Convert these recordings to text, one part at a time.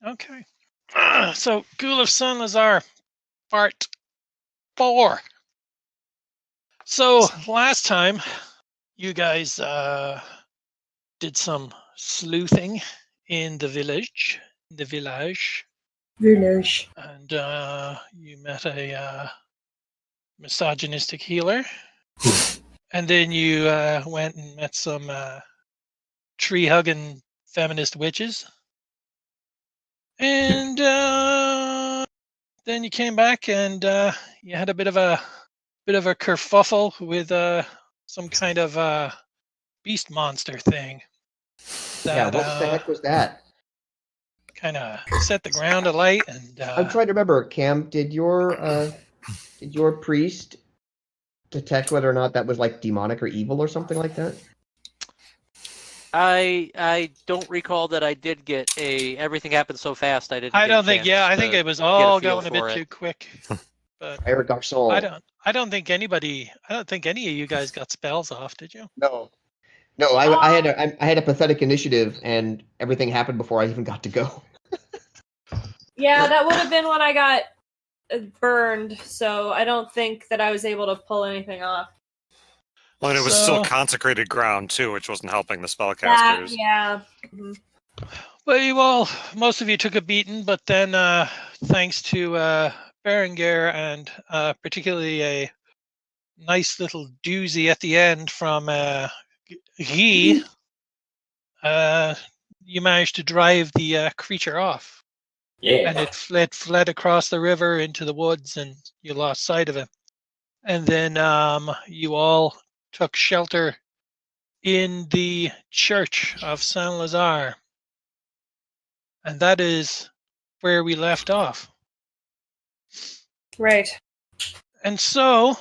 Okay. So, Ghoul of St. Lazare, part 4. So, last time, you guys did some sleuthing in the village. And you met a misogynistic healer. And then you went and met some tree-hugging feminist witches. And then you came back and you had a bit of a kerfuffle with some kind of beast monster thing. Yeah, what the heck was that? Kind of set the ground alight, and I'm trying to remember. Cam, did your priest detect whether or not that was like demonic or evil or something like that? I don't recall that I did get everything happened so fast I didn't. I don't think. Yeah, I think it was all going a bit too quick. But I don't think anybody. I don't think any of you guys got spells off. Did you? No. No, I had a pathetic initiative, and everything happened before I even got to go. Yeah, that would have been when I got burned, so I don't think that I was able to pull anything off. Well, and it was still consecrated ground, too, which wasn't helping the spellcasters. Yeah. Mm-hmm. Well, most of you took a beating, but then thanks to Berengar and particularly a nice little doozy at the end from Guy, you managed to drive the creature off. Yeah. And it fled across the river into the woods, and you lost sight of it. And then you all took shelter in the church of Saint Lazare. And that is where we left off. Right. And so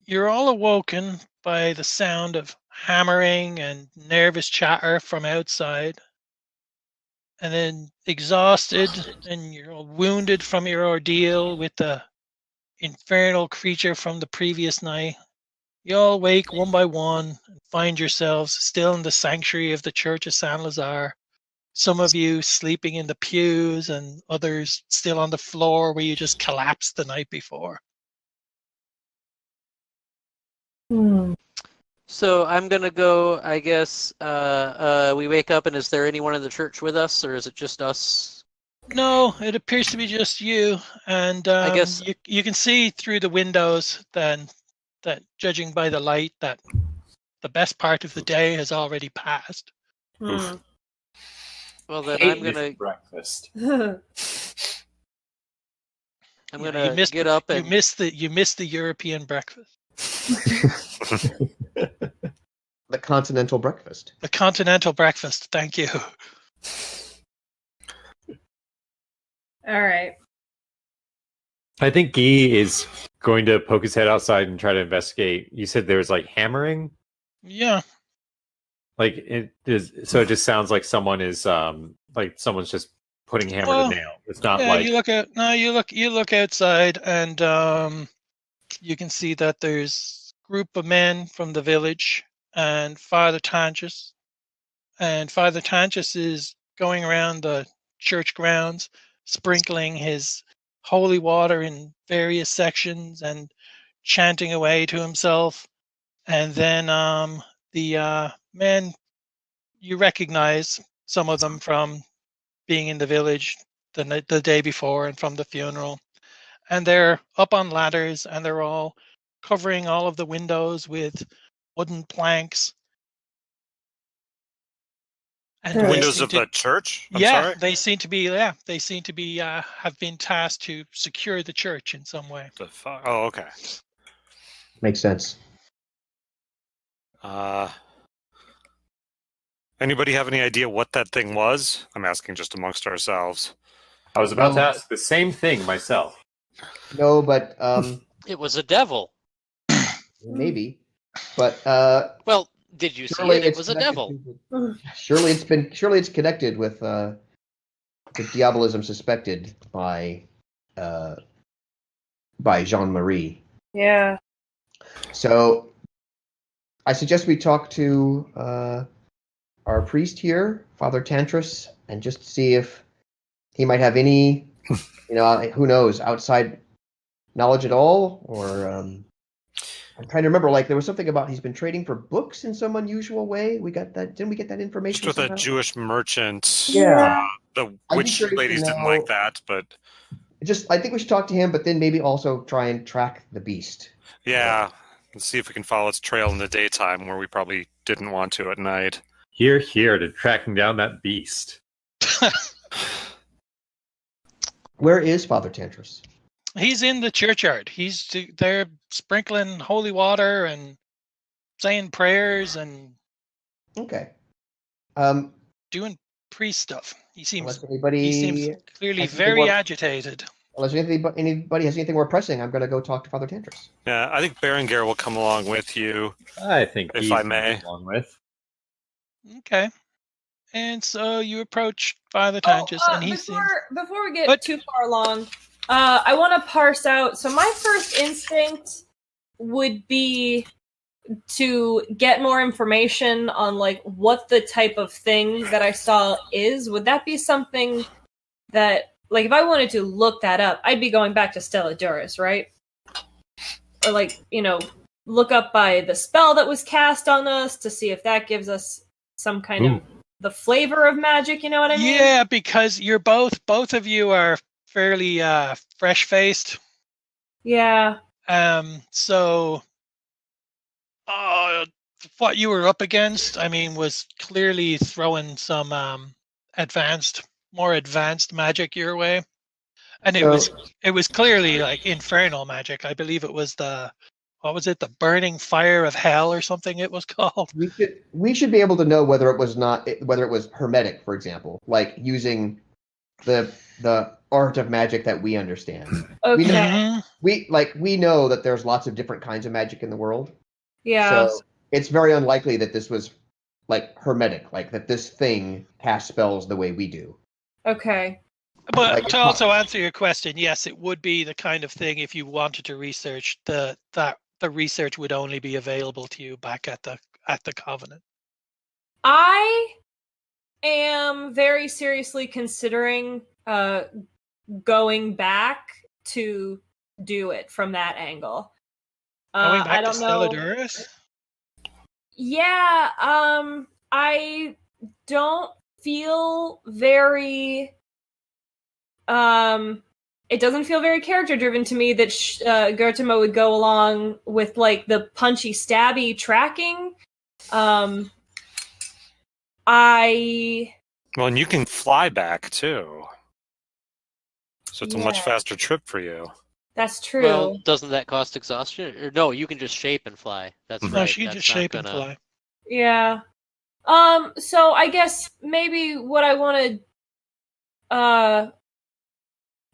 you're all awoken by the sound of hammering and nervous chatter from outside. And then exhausted and you're all wounded from your ordeal with the infernal creature from the previous night. You all wake one by one and find yourselves still in the sanctuary of the Church of Saint Lazare. Some of you sleeping in the pews and others still on the floor where you just collapsed the night before. So I'm going to go, I guess, we wake up and is there anyone in the church with us or is it just us? No, it appears to be just you. And I guess you can see through the windows then that judging by the light that the best part of the day has already passed. Well, then I'm going to... breakfast. I'm going to get up and... You missed the European breakfast. The continental breakfast. The continental breakfast. Thank you. All right. I think Guy is going to poke his head outside and try to investigate. You said there was like hammering? Yeah. Like it is, so it just sounds like someone is like someone's just putting hammer to nail. It's not like you look outside and you can see that there's a group of men from the village and Father Tantras. And Father Tantras is going around the church grounds, sprinkling his holy water in various sections and chanting away to himself. And then the men, you recognize some of them from being in the village the day before and from the funeral. And they're up on ladders and they're all covering all of the windows with wooden planks. And the windows of the church? I'm sorry? They seem to be have been tasked to secure the church in some way. Oh, okay. Makes sense. Anybody have any idea what that thing was? I'm asking just amongst ourselves. I was about to ask the same thing myself. No, but it was a devil. Maybe, but well, did you see it? It was a devil. Surely it's connected with the diabolism suspected by Jean-Marie. Yeah. So I suggest we talk to our priest here, Father Tantras, and just see if he might have any, who knows, outside knowledge at all, or I'm trying to remember. Like there was something about he's been trading for books in some unusual way. We got that? Didn't we get that information? Just with somehow? a Jewish merchant. Yeah. The I'd be witch curious to ladies didn't know- like that, but I think we should talk to him, but then maybe also try and track the beast. yeah. Let's see if we can follow its trail in the daytime where we probably didn't want to at night. Here to tracking down that beast. Where is Father Tantras? He's in the churchyard. He's there sprinkling holy water and saying prayers and Okay. doing priest stuff. He seems Unless anybody clearly has anything very more- agitated. Unless anybody has anything more pressing, I'm going to go talk to Father Tantras. Yeah, I think Berengar will come along with you. I think If he's I may. along with. Okay. And so you approach Father Tantras, and he seems... Before we get What? too far along, I want to parse out. So my first instinct would be to get more information on like what the type of thing that I saw is. Would that be something that, like, if I wanted to look that up, I'd be going back to Stella Duris, right? Or like, look up by the spell that was cast on us to see if that gives us some kind of the flavor of magic, you know what I mean? Yeah, because you're both of you are fairly fresh-faced. Yeah. So what you were up against, was clearly throwing some more advanced magic your way. And it was clearly like infernal magic. I believe it was the burning fire of hell or something it was called. We should be able to know whether it was hermetic, for example, like using the art of magic that we understand. Okay. We know that there's lots of different kinds of magic in the world. Yeah. So it's very unlikely that this was like hermetic, like that this thing casts spells the way we do. Okay. But Like, to also answer your question, yes, it would be the kind of thing if you wanted to research the research would only be available to you back at the Covenant. I am very seriously considering going back to do it from that angle. Going back I don't to know. Stelladuris? Yeah, I don't feel very it doesn't feel very character driven to me that Gertema would go along with like the punchy stabby tracking. Well, and you can fly back too. So it's a much faster trip for you. That's true. Well, doesn't that cost exhaustion? Or no, you can just shape and fly. That's right. No, she can That's just not shape and fly. Yeah. So I guess maybe what I want to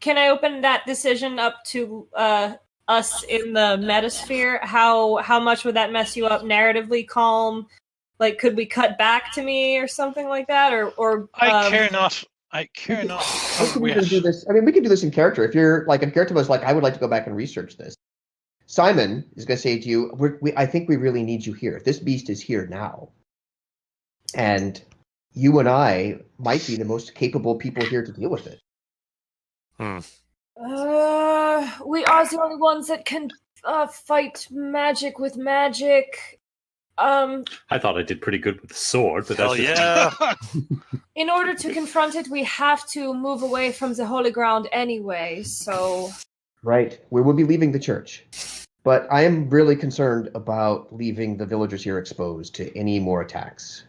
can I open that decision up to us in the metasphere? How much would that mess you up narratively? Calm? Like, could we cut back to me or something like that? Or I care not. I care not. We can even do this. We can do this in character. If Gertema's like, I would like to go back and research this. Simon is going to say to you, I think we really need you here. This beast is here now. And you and I might be the most capable people here to deal with it. We are the only ones that can fight magic with magic. I thought I did pretty good with the sword, but Hell that's just yeah. In order to confront it, we have to move away from the holy ground anyway, so... Right. We will be leaving the church. But I am really concerned about leaving the villagers here exposed to any more attacks.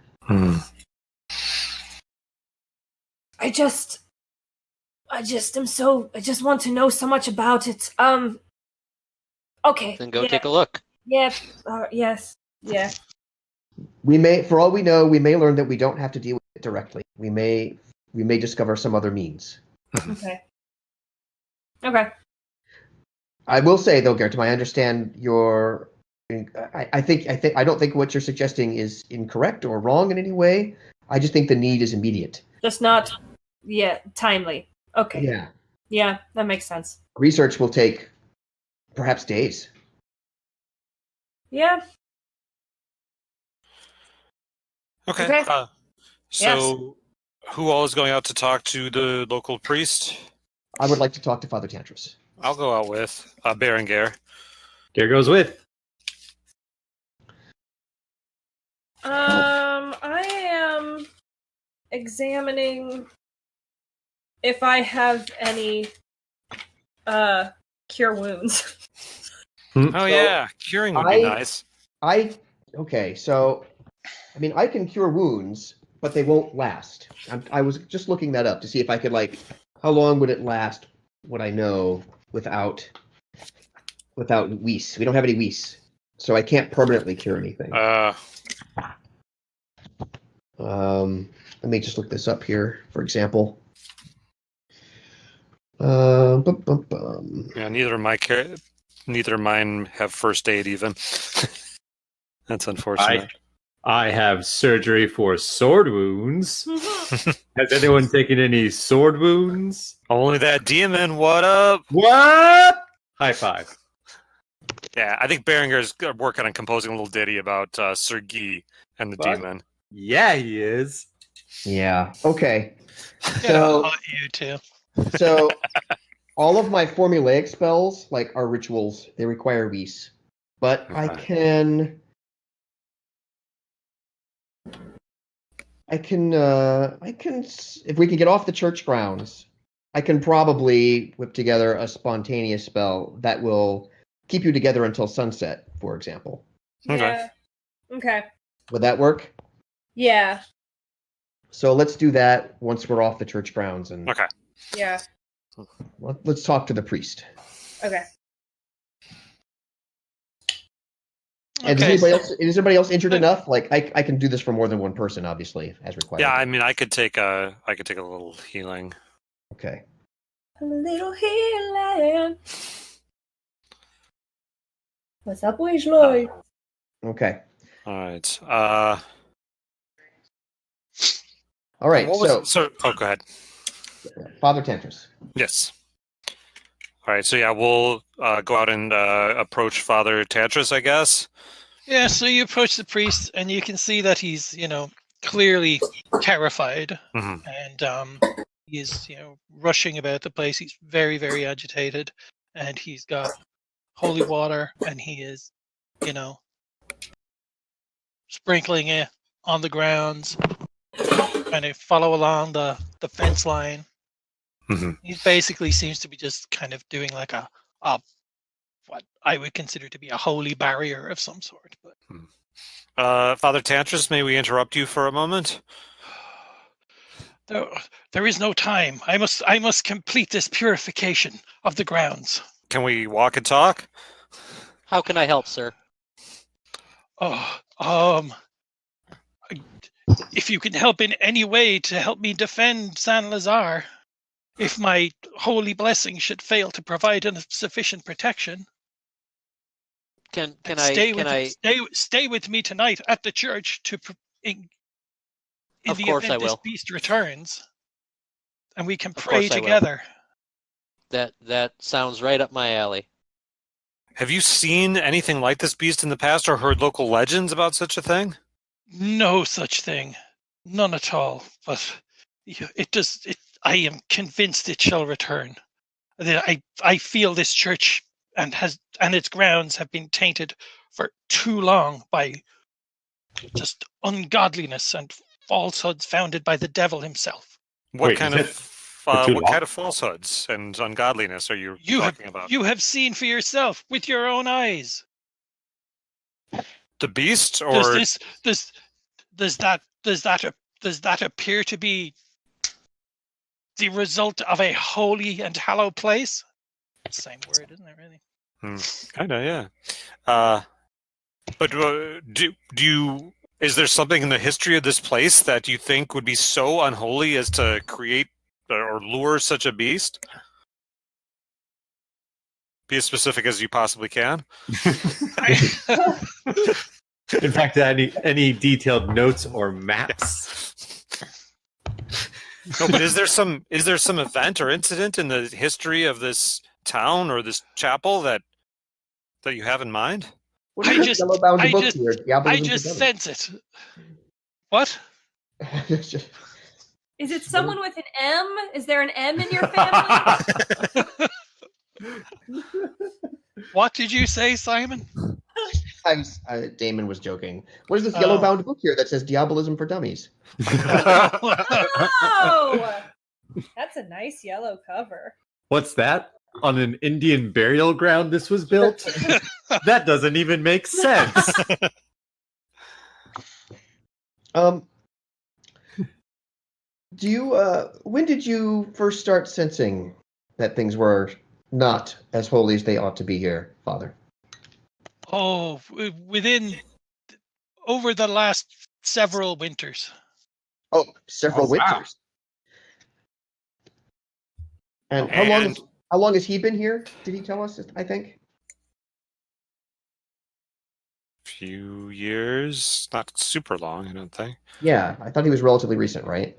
I just want to know so much about it. Okay. Then go take a look. Yeah. Yes. Yeah. We may, for all we know, we may learn that we don't have to deal with it directly. We may discover some other means. Okay. Okay. I will say though, Gertema, I understand your. I don't think what you're suggesting is incorrect or wrong in any way. I just think the need is immediate. Just not, timely. Okay. Yeah. Yeah, that makes sense. Research will take perhaps days. Yeah. Okay. Okay. So who all is going out to talk to the local priest? I would like to talk to Father Tantras. I'll go out with Berengar. Gare goes with. I am examining if I have any cure wounds. Oh yeah, curing would be nice. Okay, so I mean, I can cure wounds, but they won't last. I was just looking that up to see if I could how long would it last? What I know without Weiss. We don't have any Weiss, so I can't permanently cure anything. Let me just look this up here, for example. Yeah, neither of mine have first aid even. That's unfortunate. I have surgery for sword wounds. Has anyone taken any sword wounds? Only that demon. What up? What? High five. Yeah, I think Berengar's working on composing a little ditty about Sir Guy and the demon. Yeah, he is. Yeah. Okay. So you too. So all of my formulaic spells, are rituals. They require Weiss, but I can. If we can get off the church grounds, I can probably whip together a spontaneous spell that will keep you together until sunset, for example. Yeah. Okay. Would that work? Yeah. So let's do that once we're off the church grounds. And okay. Yeah. Let's talk to the priest. Okay. And is anybody else injured enough? I can do this for more than one person, obviously, as required. Yeah, I mean, I could take a little healing. Okay. A little healing. What's up, Lloyd? Okay. All right. All right. Oh, go ahead. Father Tantras. Yes. All right. So yeah, we'll go out and approach Father Tantras, I guess. Yeah. So you approach the priest, and you can see that he's, clearly terrified, and he's, rushing about the place. He's very, very agitated, and he's got holy water, and he is, sprinkling it on the grounds, and they follow along the fence line. Mm-hmm. He basically seems to be just kind of doing like a what I would consider to be a holy barrier of some sort. But Father Tantras, may we interrupt you for a moment? There is no time. I must complete this purification of the grounds. Can we walk and talk? How can I help, sir? If you can help in any way to help me defend San Lazare, if my holy blessing should fail to provide sufficient protection, Can I stay with me tonight at the church in Of the course event I will. this beast returns, and we can Of pray course I will. together. That sounds right up my alley. Have you seen anything like this beast in the past, or heard local legends about such a thing? No such thing, none at all. But I am convinced it shall return. I feel this church and its grounds have been tainted for too long by just ungodliness and falsehoods founded by the devil himself. What Wait, kind is of kind of falsehoods and ungodliness are you talking about? You have seen for yourself with your own eyes. The beast, or does that appear to be the result of a holy and hallowed place? Same word, isn't it? Really? Kind of, yeah. But do you? Is there something in the history of this place that you think would be so unholy as to create or lure such a beast? Be as specific as you possibly can. In fact, any detailed notes or maps? No, but is there some event or incident in the history of this town or this chapel that you have in mind? I just sense it. What? Is it someone with an M? Is there an M in your family? What did you say, Simon? Damon was joking. What is this yellow-bound book here that says Diabolism for Dummies? Oh, that's a nice yellow cover. What's that? On an Indian burial ground this was built? That doesn't even make sense. Do you when did you first start sensing that things were not as holy as they ought to be here, Father? Oh, over the last several winters. Oh, several winters. And how long has he been here? Did he tell us? I think. Few years, not super long, I don't think. Yeah, I thought he was relatively recent, right?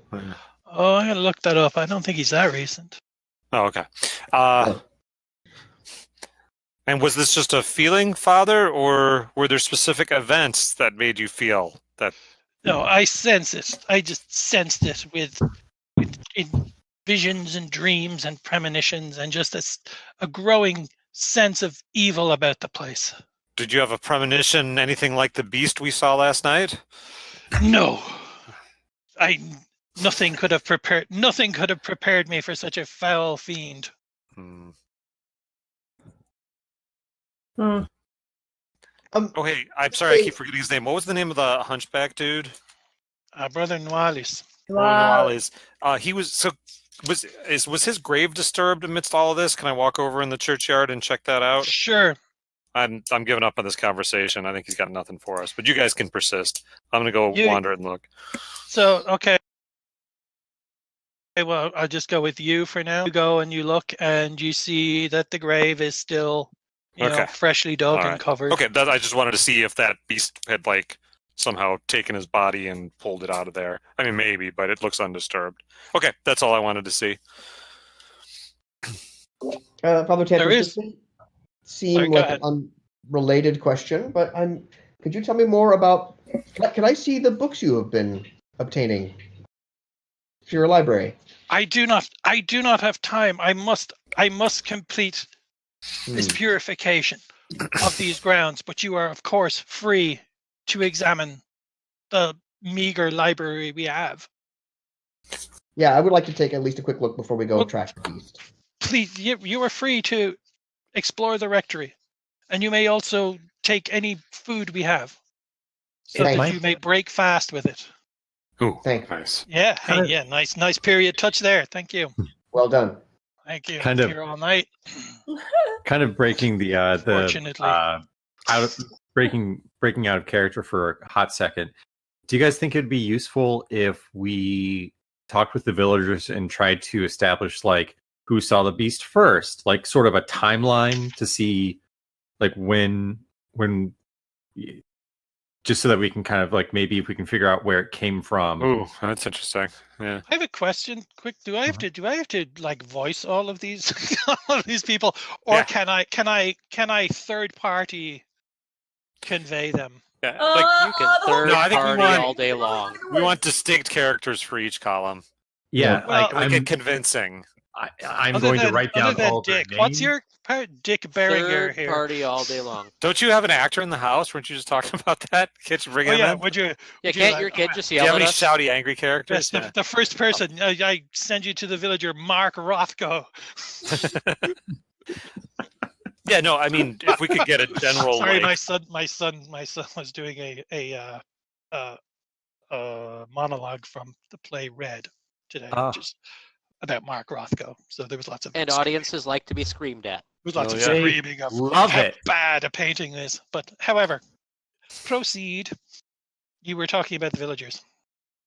Oh, I gotta look that up. I don't think he's that recent. Oh, okay. And was this just a feeling, Father, or were there specific events that made you feel that? No, I sense it. I just sensed it in visions and dreams and premonitions, and just a growing sense of evil about the place. Did you have a premonition, anything like the beast we saw last night? No, nothing could have prepared me for such a foul fiend. Oh, hey, I'm sorry, I keep forgetting his name. What was the name of the hunchback dude? Brother Nualis. Nualis. Was his grave disturbed amidst all of this? Can I walk over in the churchyard and check that out? Sure. I'm giving up on this conversation. I think he's got nothing for us, but you guys can persist. I'm gonna go wander and look. So, okay. Well, I'll just go with you for now. You go and you look, and you see that the grave is still, freshly dug and covered. Okay, I just wanted to see if that beast had somehow taken his body and pulled it out of there. I mean, maybe, but it looks undisturbed. Okay, that's all I wanted to see. Father Tantras, seem like an unrelated question, but could you tell me more about? Can I see the books you have been obtaining to your library? I do not have time. I must complete this purification of these grounds. But you are, of course, free to examine the meager library we have. Yeah, I would like to take at least a quick look before we go trash the beast. Please, you are free to explore the rectory, and you may also take any food we have, so that you may break fast with it. Ooh, nice. Yeah, nice period touch there. Thank you. Well done. Thank you. Kind of here all night. Kind of breaking the Fortunately. breaking out of character for a hot second. Do you guys think it'd be useful if we talked with the villagers and tried to establish who saw the beast first, sort of a timeline to see when just so that we can kind of maybe if we can figure out where it came from. Ooh, that's interesting. Yeah. I have a question. Quick, do I have to voice all of these people, or can I third party convey them? Yeah, you can third party all day long. We want distinct characters for each column. Yeah, I'm convincing. I'm going to write down all Dick. their names. What's your Dick Beringer here? Third party all day long. Don't you have an actor in the house? Weren't you just talking about that? Can't you bring him in? Would you? Can't your kid just yell at us? Do you have any shouty, angry characters? Yes, the first person. I send you to the villager Mark Rothko. Yeah, no, I mean, if we could get a general. Sorry, my son was doing a monologue from the play Red today, which is about Mark Rothko. So there was lots of audiences like to be screamed at. There was lots of screaming of how bad a painting is. But however, proceed. You were talking about the villagers.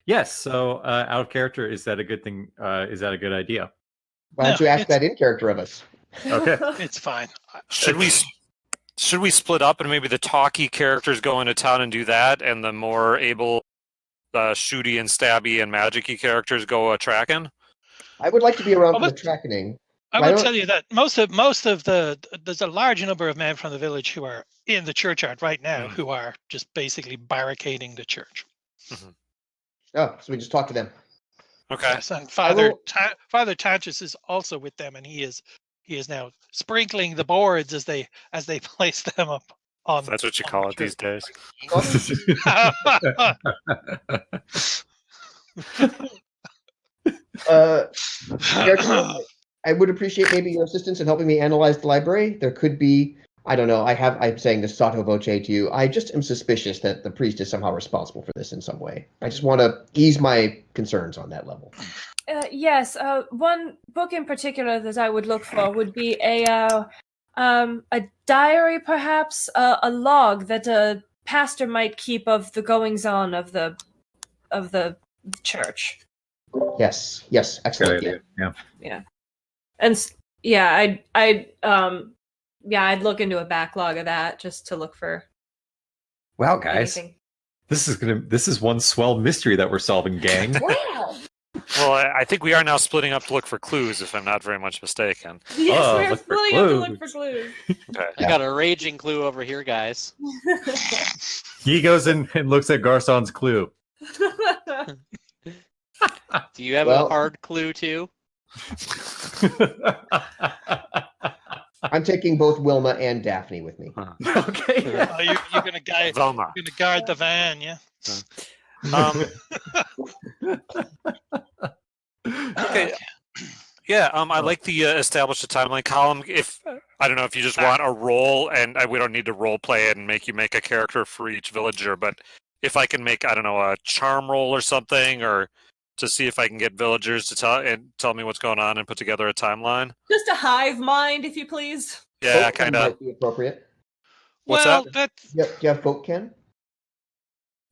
Yes. So out of character, is that a good thing? Is that a good idea? Why don't you ask that in character of us? Okay, it's fine. Should we split up and maybe the talky characters go into town and do that, and the more able, shooty and stabby and magic-y characters go tracking? I would like to be around for the tracking. I will tell you that most of there's a large number of men from the village who are in the churchyard right now who are just basically barricading the church. Oh, so we just talk to them. Okay. Yes, and Father will- Father Tantras is also with them, and he is now sprinkling the boards as they place them up on. That's what you on call the it these days. Garrett, I would appreciate maybe your assistance in helping me analyze the library. There could be, I don't know, I'm saying this sotto voce to you. I just am suspicious that the priest is somehow responsible for this in some way. I just want to ease my concerns on that level. Yes, one book in particular that I would look for would be a diary, perhaps a log that a pastor might keep of the goings on of the church. Yes, Good excellent. idea. Yeah. Yeah, and I'd look into a backlog of that just to look for Wow, guys, anything. this is one swell mystery that we're solving, gang. Wow. Well, I think we are now splitting up to look for clues, if I'm not very much mistaken. Yes, Oh, we're look for splitting up to look for clues. clues. Okay. I got a raging clue over here, guys. He goes in and looks at Garson's clue. Do you have Well- a hard clue too? I'm taking both Wilma and Daphne with me. Okay. You're gonna guide. Velma. You're gonna guard the van, yeah. Um, okay. Yeah, I like the establish a timeline column. If I don't know if you just want a role, and we don't need to role play it and make you make a character for each villager, but if I can make, I don't know, a charm roll or something, or to see if I can get villagers to tell me what's going on and put together a timeline. Just a hive mind, if you please. Yeah, Folk Ken kind of. might be appropriate. What's well, that? that's Do you have Folk Ken?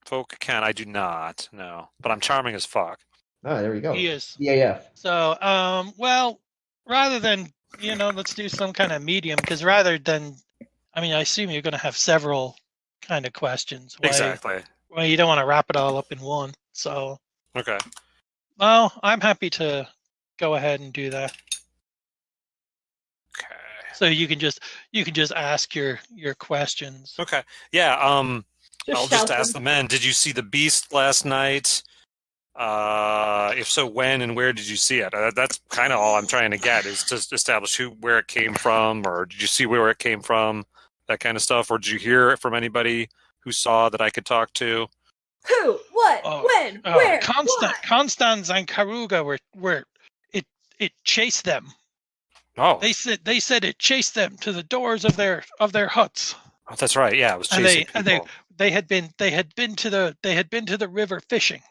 Folk can I do not. No, but I'm charming as fuck. Oh, there we go. he is. EAF. So, well, rather than let's do some kind of medium, because rather than, I mean, I assume you're going to have several kind of questions. Exactly. Well, you don't want to wrap it all up in one. So, Okay. well, I'm happy to go ahead and do that. Okay. So you can just ask your questions. Okay. Yeah. I'll just shout ask them. the men. Did you see the beast last night? If so, when and where did you see it? That's kind of all I'm trying to get is to establish where it came from, or did you see where it came from, that kind of stuff, or did you hear it from anybody who saw that I could talk to? Who? What? Oh, When? Where? Why? Constance and Karuga were it chased them. Oh, They said it chased them to the doors of their huts. oh, that's right. Yeah, it was And chasing they people. they had been to the river fishing.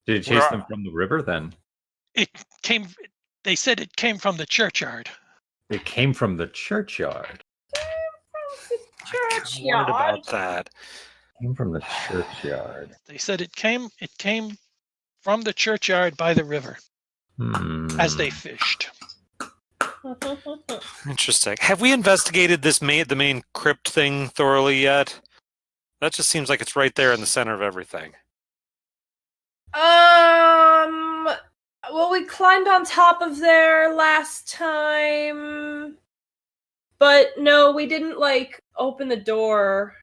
Did it chase them from the river then? It came. They said it came from the churchyard. It came from the churchyard. I wondered about that. Came from the churchyard. They said it came from the churchyard by the river as they fished. Interesting. Have we investigated the main crypt thing thoroughly yet? That just seems like it's right there in the center of everything. Well, we climbed on top of there last time, but no, we didn't open the door.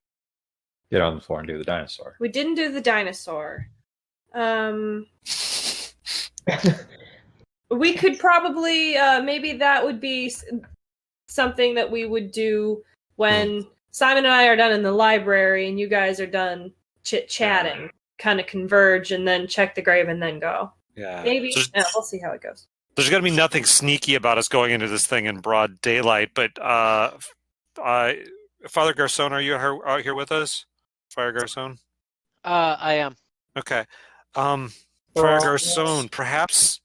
Get on the floor and do the dinosaur. We didn't do the dinosaur. We could probably maybe that would be something that we would do when Simon and I are done in the library and you guys are done chit-chatting. Kind of converge and then check the grave and then go. Yeah. Maybe. So Yeah, we'll see how it goes. there's going to be nothing sneaky about us going into this thing in broad daylight, but Father Garcon, are you out here with us? Father Garcon? I am. Okay. Father Garcon, perhaps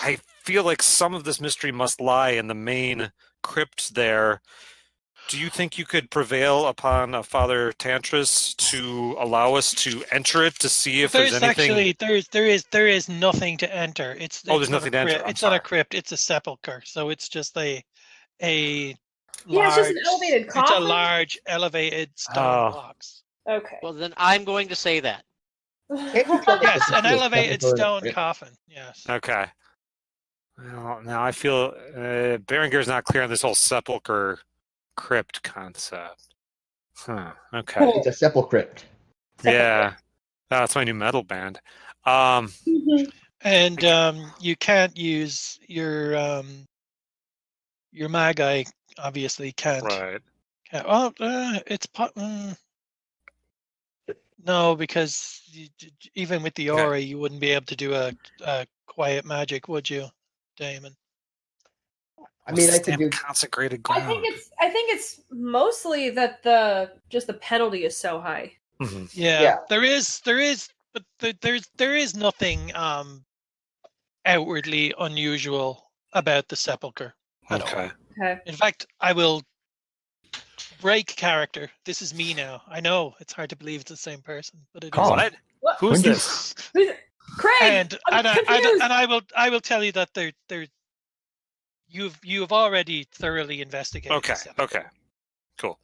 I feel like some of this mystery must lie in the main crypt there. Do you think you could prevail upon Father Tantras to allow us to enter it to see if there's anything? Actually there is nothing to enter. There's nothing to enter. It's not a crypt. It's a sepulcher. So it's just a Yeah, it's just an elevated It's coffin. a large elevated stone box. Okay. Well, then I'm going to say that. Yes, an elevated stone coffin. Yes. Okay. Well, now I feel Berenger's not clear on this whole sepulcher crypt concept. Huh. Okay. It's a sepulchre. Yeah. That's my new metal band. And you can't use your magi. Obviously, can't. Right. Oh, no, because even with the Okay. aura, you wouldn't be able to do a quiet magic, would you, Damon? I mean, I could do. consecrated I ground. think it's mostly that the penalty is so high. Mhm. Yeah, there is, but there is nothing outwardly unusual about the sepulcher at all. Okay. Okay. In fact, I will break character. This is me now. I know it's hard to believe it's the same person, but it is. Colin. What? What? Who's When you- this? Craig, And I'm and confused. I will tell you that you've already thoroughly investigated. Okay. the sepulcher. Okay. Cool.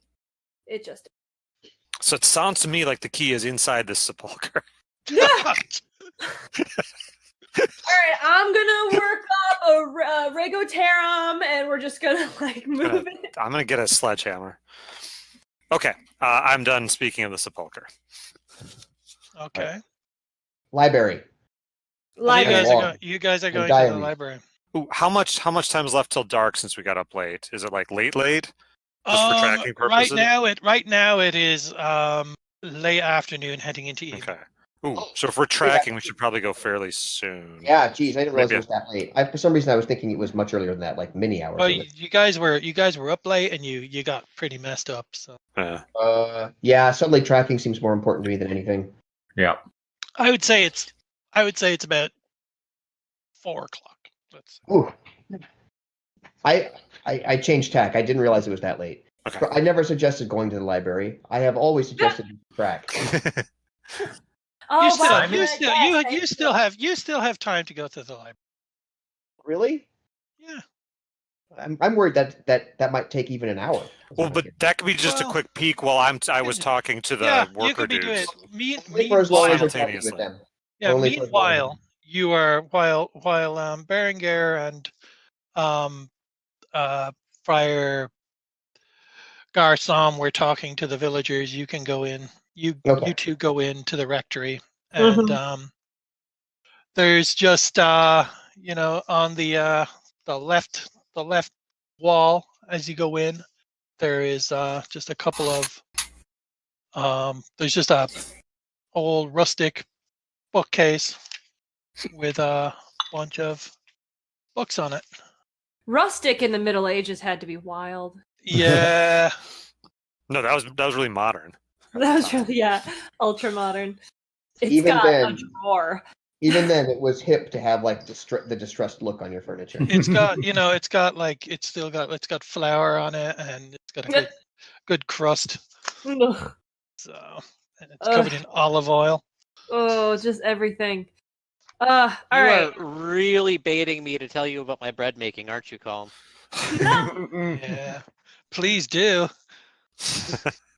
It just. So it sounds to me like the key is inside this sepulcher. Yeah. All right, I'm gonna work up a Regoterum, and we're just gonna like move it. I'm gonna get a sledgehammer. Okay. I'm done speaking of the sepulcher. Okay. Library. Well, Library. you guys are going to diary. the library. Ooh, how much time is left till dark since we got up late? Is it like late? Just for tracking purposes? Right now it is late afternoon, heading into evening. Okay. Ooh, so if we're tracking, we should probably go fairly soon. Yeah, geez, I didn't realize Maybe it was that late. For some reason, I was thinking it was much earlier than that, like many hours. Well, earlier. you guys were up late, and you got pretty messed up. So Yeah, suddenly tracking seems more important to me than anything. Yeah. I would say it's about 4 o'clock. Ooh. I changed tack. I didn't realize it was that late. Okay. I never suggested going to the library. I have always suggested track. Oh, you still, wow, you good, still, yes, you still have time to go to the library. Really? Yeah. I'm worried that might take even an hour. Well, but that could be just a quick peek while I was talking to the you worker could be dudes. doing it. Only for as long as you're talking simultaneously. with them. Yeah. Only for as long as- Meanwhile, you are while Berengar and Friar Garsom were talking to the villagers. You can go in. You two go into the rectory, and there's just on the left wall as you go in, there is just a couple of there's just a old rustic bookcase with a bunch of books on it. Rustic in the Middle Ages had to be wild. Yeah. No, that was really modern. That was really ultra modern. It's Even got then- a drawer. Even then, it was hip to have like the distressed look on your furniture. It's got it's got flour on it, and it's got a good crust. Ugh. So, and it's covered in olive oil. Oh, just everything. All You right. are really baiting me to tell you about my bread making, aren't you, Colin? Yeah. Please do.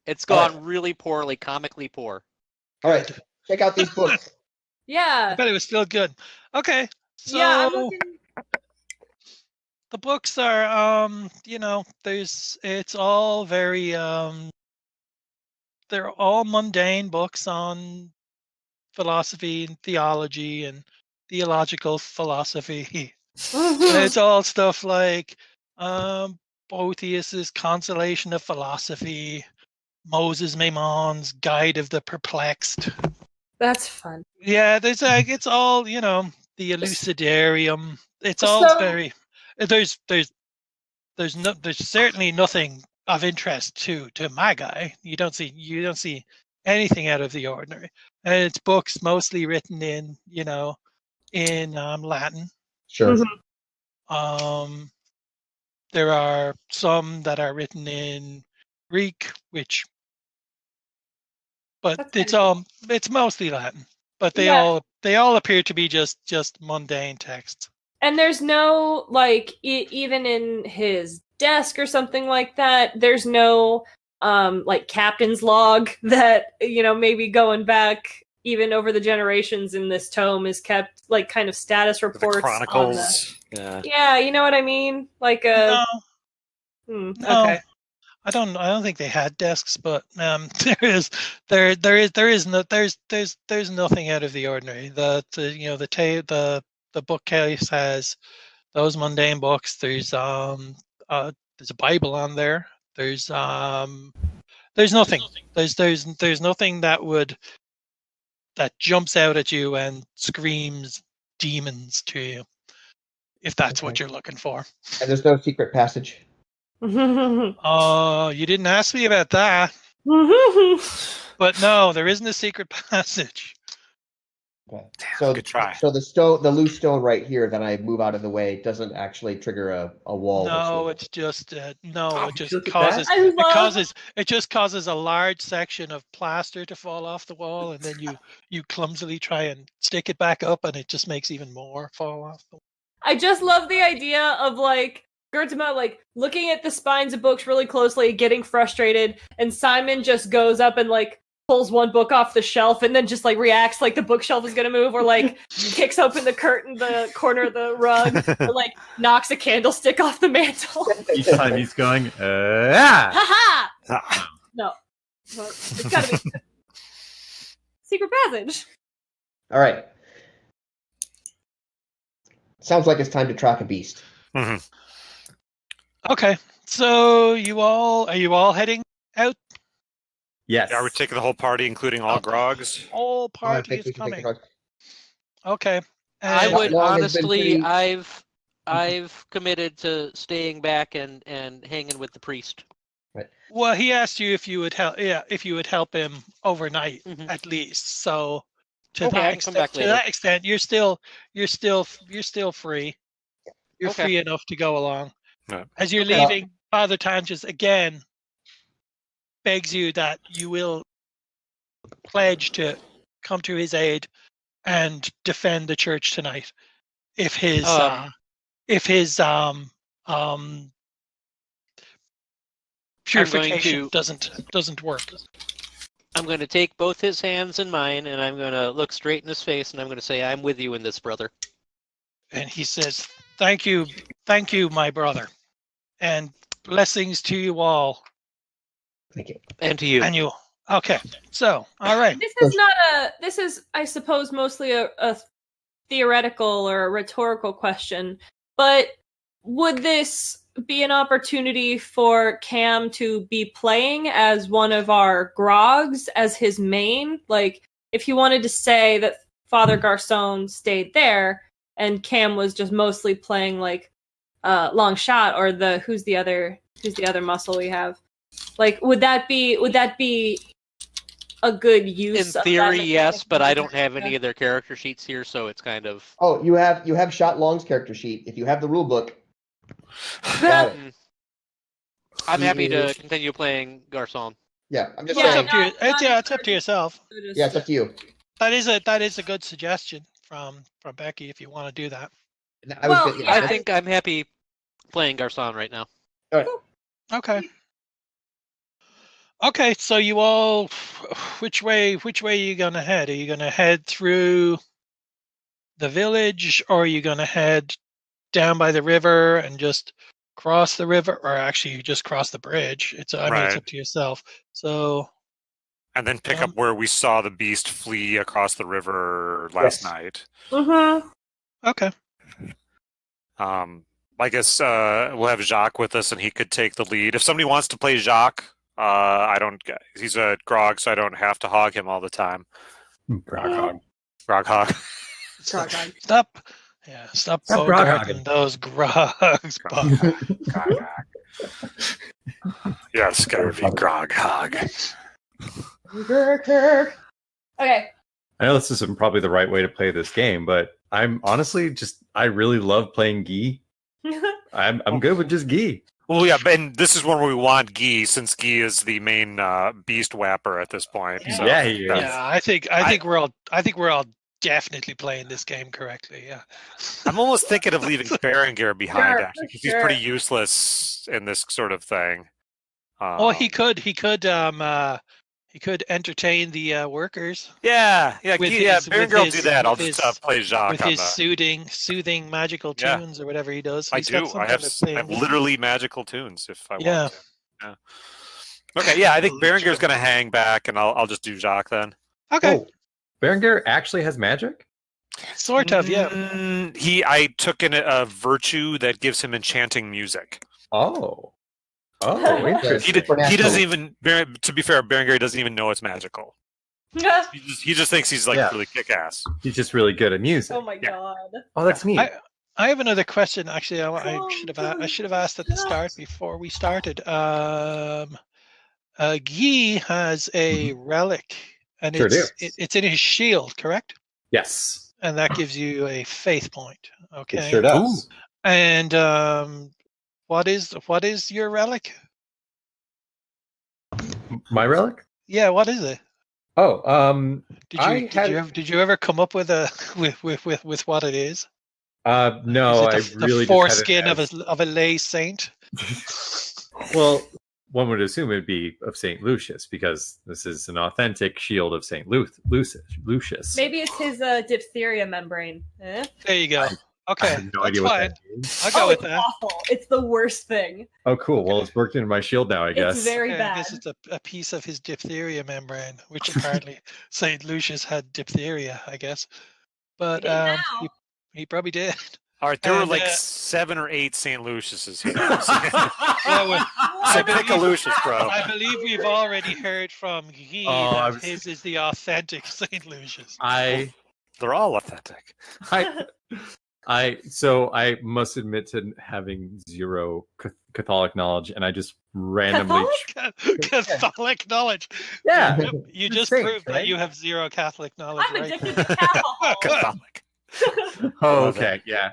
It's gone really poorly, comically poor. All right, check out these books. I Yeah. bet it was still good. Okay. So Yeah, I'm looking. the books are it's all very they're all mundane books on philosophy and theology and theological philosophy. It's all stuff like Boethius's Consolation of Philosophy, Moses Maimon's Guide of the Perplexed. That's fun. Yeah, there's it's all the Elucidarium. It's all So- very there's certainly nothing of interest to my guy. You don't see anything out of the ordinary. And it's books mostly written in Latin. Sure. Mhm. There are some that are written in Greek, but That's it's mostly Latin. But they Yeah. all appear to be just mundane texts. And there's no even in his desk or something like that. There's no captain's log that maybe going back even over the generations in this tome is kept kind of status reports. The chronicles. Yeah, you know what I mean. Like a No, okay. I don't think they had desks, but there's nothing out of the ordinary. The the bookcase has those mundane books. There's a Bible on there. There's nothing. There's nothing that jumps out at you and screams demons to you, if that's what Okay. you're looking for. And there's no secret passage. Oh, you didn't ask me about that. But no, there isn't a secret passage. Okay. Damn, So good try. So the loose stone right here that I move out of the way doesn't actually trigger a wall. No, it's just Oh, it just look at causes that. it just causes a large section of plaster to fall off the wall, and then you clumsily try and stick it back up, and it just makes even more fall off the wall. I just love the idea of like Gertima like looking at the spines of books really closely, getting frustrated, and Simon just goes up and like pulls one book off the shelf and then just like reacts like the bookshelf is gonna move, or like kicks open the curtain, the corner of the rug, or like knocks a candlestick off the mantle. Each time he's going, Ha No. Well, it's gotta be secret passage. All right. Sounds like it's time to track a beast. Mm-hmm. Okay, so are you all heading out? yes. Are we taking the whole party, including all grogs? All I party think is we should take coming. the Okay. I And would Long has been honestly, pretty- I've committed to staying back and hanging with the priest. well, he asked you if you would help. Yeah, if you would help him overnight Mhm. at least. So to Okay, I that can come back extent, later. to that extent, you're still free. You're Okay. free enough to go along. Yeah. As you're Okay. leaving, Father Tantras again begs you that you will pledge to come to his aid and defend the church tonight. If his purification doesn't work. I'm going to take both his hands in mine, and I'm going to look straight in his face, and I'm going to say, "I'm with you in this, brother." And he says, thank you, my brother, and blessings to you all. Thank you. And to you. And you. Okay, so all right. This is, I suppose, mostly a theoretical or a rhetorical question, but would this be an opportunity for Cam to be playing as one of our grogs as his main? Like, if he wanted to say that Father Garcon stayed there and Cam was just mostly playing like long shot, or who's the other muscle we have? Like, would that be a good use? In of theory, that yes, but I don't mechanic? have any of their character sheets here, so it's kind of. Oh, you have Shot Long's character sheet. If you have the rule book, got it. I'm happy to He- continue playing Garcon. Yeah, I'm just Well, saying. it's up to yourself. Yeah, it's up to you. That is a good suggestion from Becky if you want to do that. Well, yeah, I think I'm happy playing Garcon right now. all right. Okay. Okay, so you all, which way are you gonna head? Are you gonna head through the village, or are you gonna head down by the river and just cross the river, or actually you just cross the bridge? It's it's Right. up to yourself. So And then pick up where we saw the beast flee across the river last Yes. night. Mm-hmm. okay, I guess we'll have Jacques with us, and he could take the lead. If somebody wants to play Jacques, I don't. He's a grog, so I don't have to hog him all the time. Groghog. Grog hog. stop Stop bogarting those grogs. Grog hog. Yes, gotta be grog hog. Okay. I know this isn't probably the right way to play this game, but I'm honestly I really love playing Guy. I'm good with just Guy. Well, yeah, and this is when we want Guy, since Guy is the main beast whapper at this point. So Yeah, he is. Yeah, I think we're all definitely playing this game correctly. Yeah. I'm almost thinking of leaving Berengar behind, Sure, actually, because sure. he's pretty useless in this sort of thing. Oh, he could entertain the workers Yeah, with Berengar will do that. I'll with just his- play Jacques with on his the... soothing magical Yeah. tunes or whatever he does. I He's got do. some I kind have of thing. literally magical tunes if I Yeah. want to. Yeah. Okay, yeah, I think Berengar's going to hang back, and I'll just do Jacques then. Okay. Oh, Berengar actually has magic? Sort of, yeah. I took in a virtue that gives him enchanting music. Oh. Oh, The interesting. He supernatural. doesn't even. To be fair, Berengar doesn't even know it's magical. He just thinks he's like Yeah. really kick ass. He's just really good at music. Oh my god. Oh, that's neat. I have another question. Actually, I Come should have to asked at the start before we started. Guy has a relic, and Sure it's in his shield, correct? Yes. And that gives you a faith point. Okay. It sure does. And what is your relic? My relic? Yeah, what is it? Oh, Did you ever come up with a with what it is? no, I Is it really the just foreskin had it of a lay saint? Well, one would assume it'd be of Saint Lucius because this is an authentic shield of Saint Lucius. Maybe it's his diphtheria membrane. Eh? There you go. I Okay, have no that's idea what fine. that means. I'll go with It's that. awful. It's the worst thing. Oh, cool. Well, it's worked into my shield now, I guess. It's very I bad. guess it's a piece of his diphtheria membrane, which apparently Saint Lucius had diphtheria, I guess. But He did now. he probably did. All right, there were And, like 7 or 8 St. Luciuses here. Yeah, well, So pick a Lucius, bro. I believe we've already heard from Guy that his is the authentic Saint Lucius. They're all authentic. So I must admit to having zero Catholic knowledge, and I just randomly. Catholic knowledge. Yeah. You just Saint, proved right? that you have zero Catholic knowledge. I'm right addicted there. to alcohol. Catholic. Oh, okay. Yeah.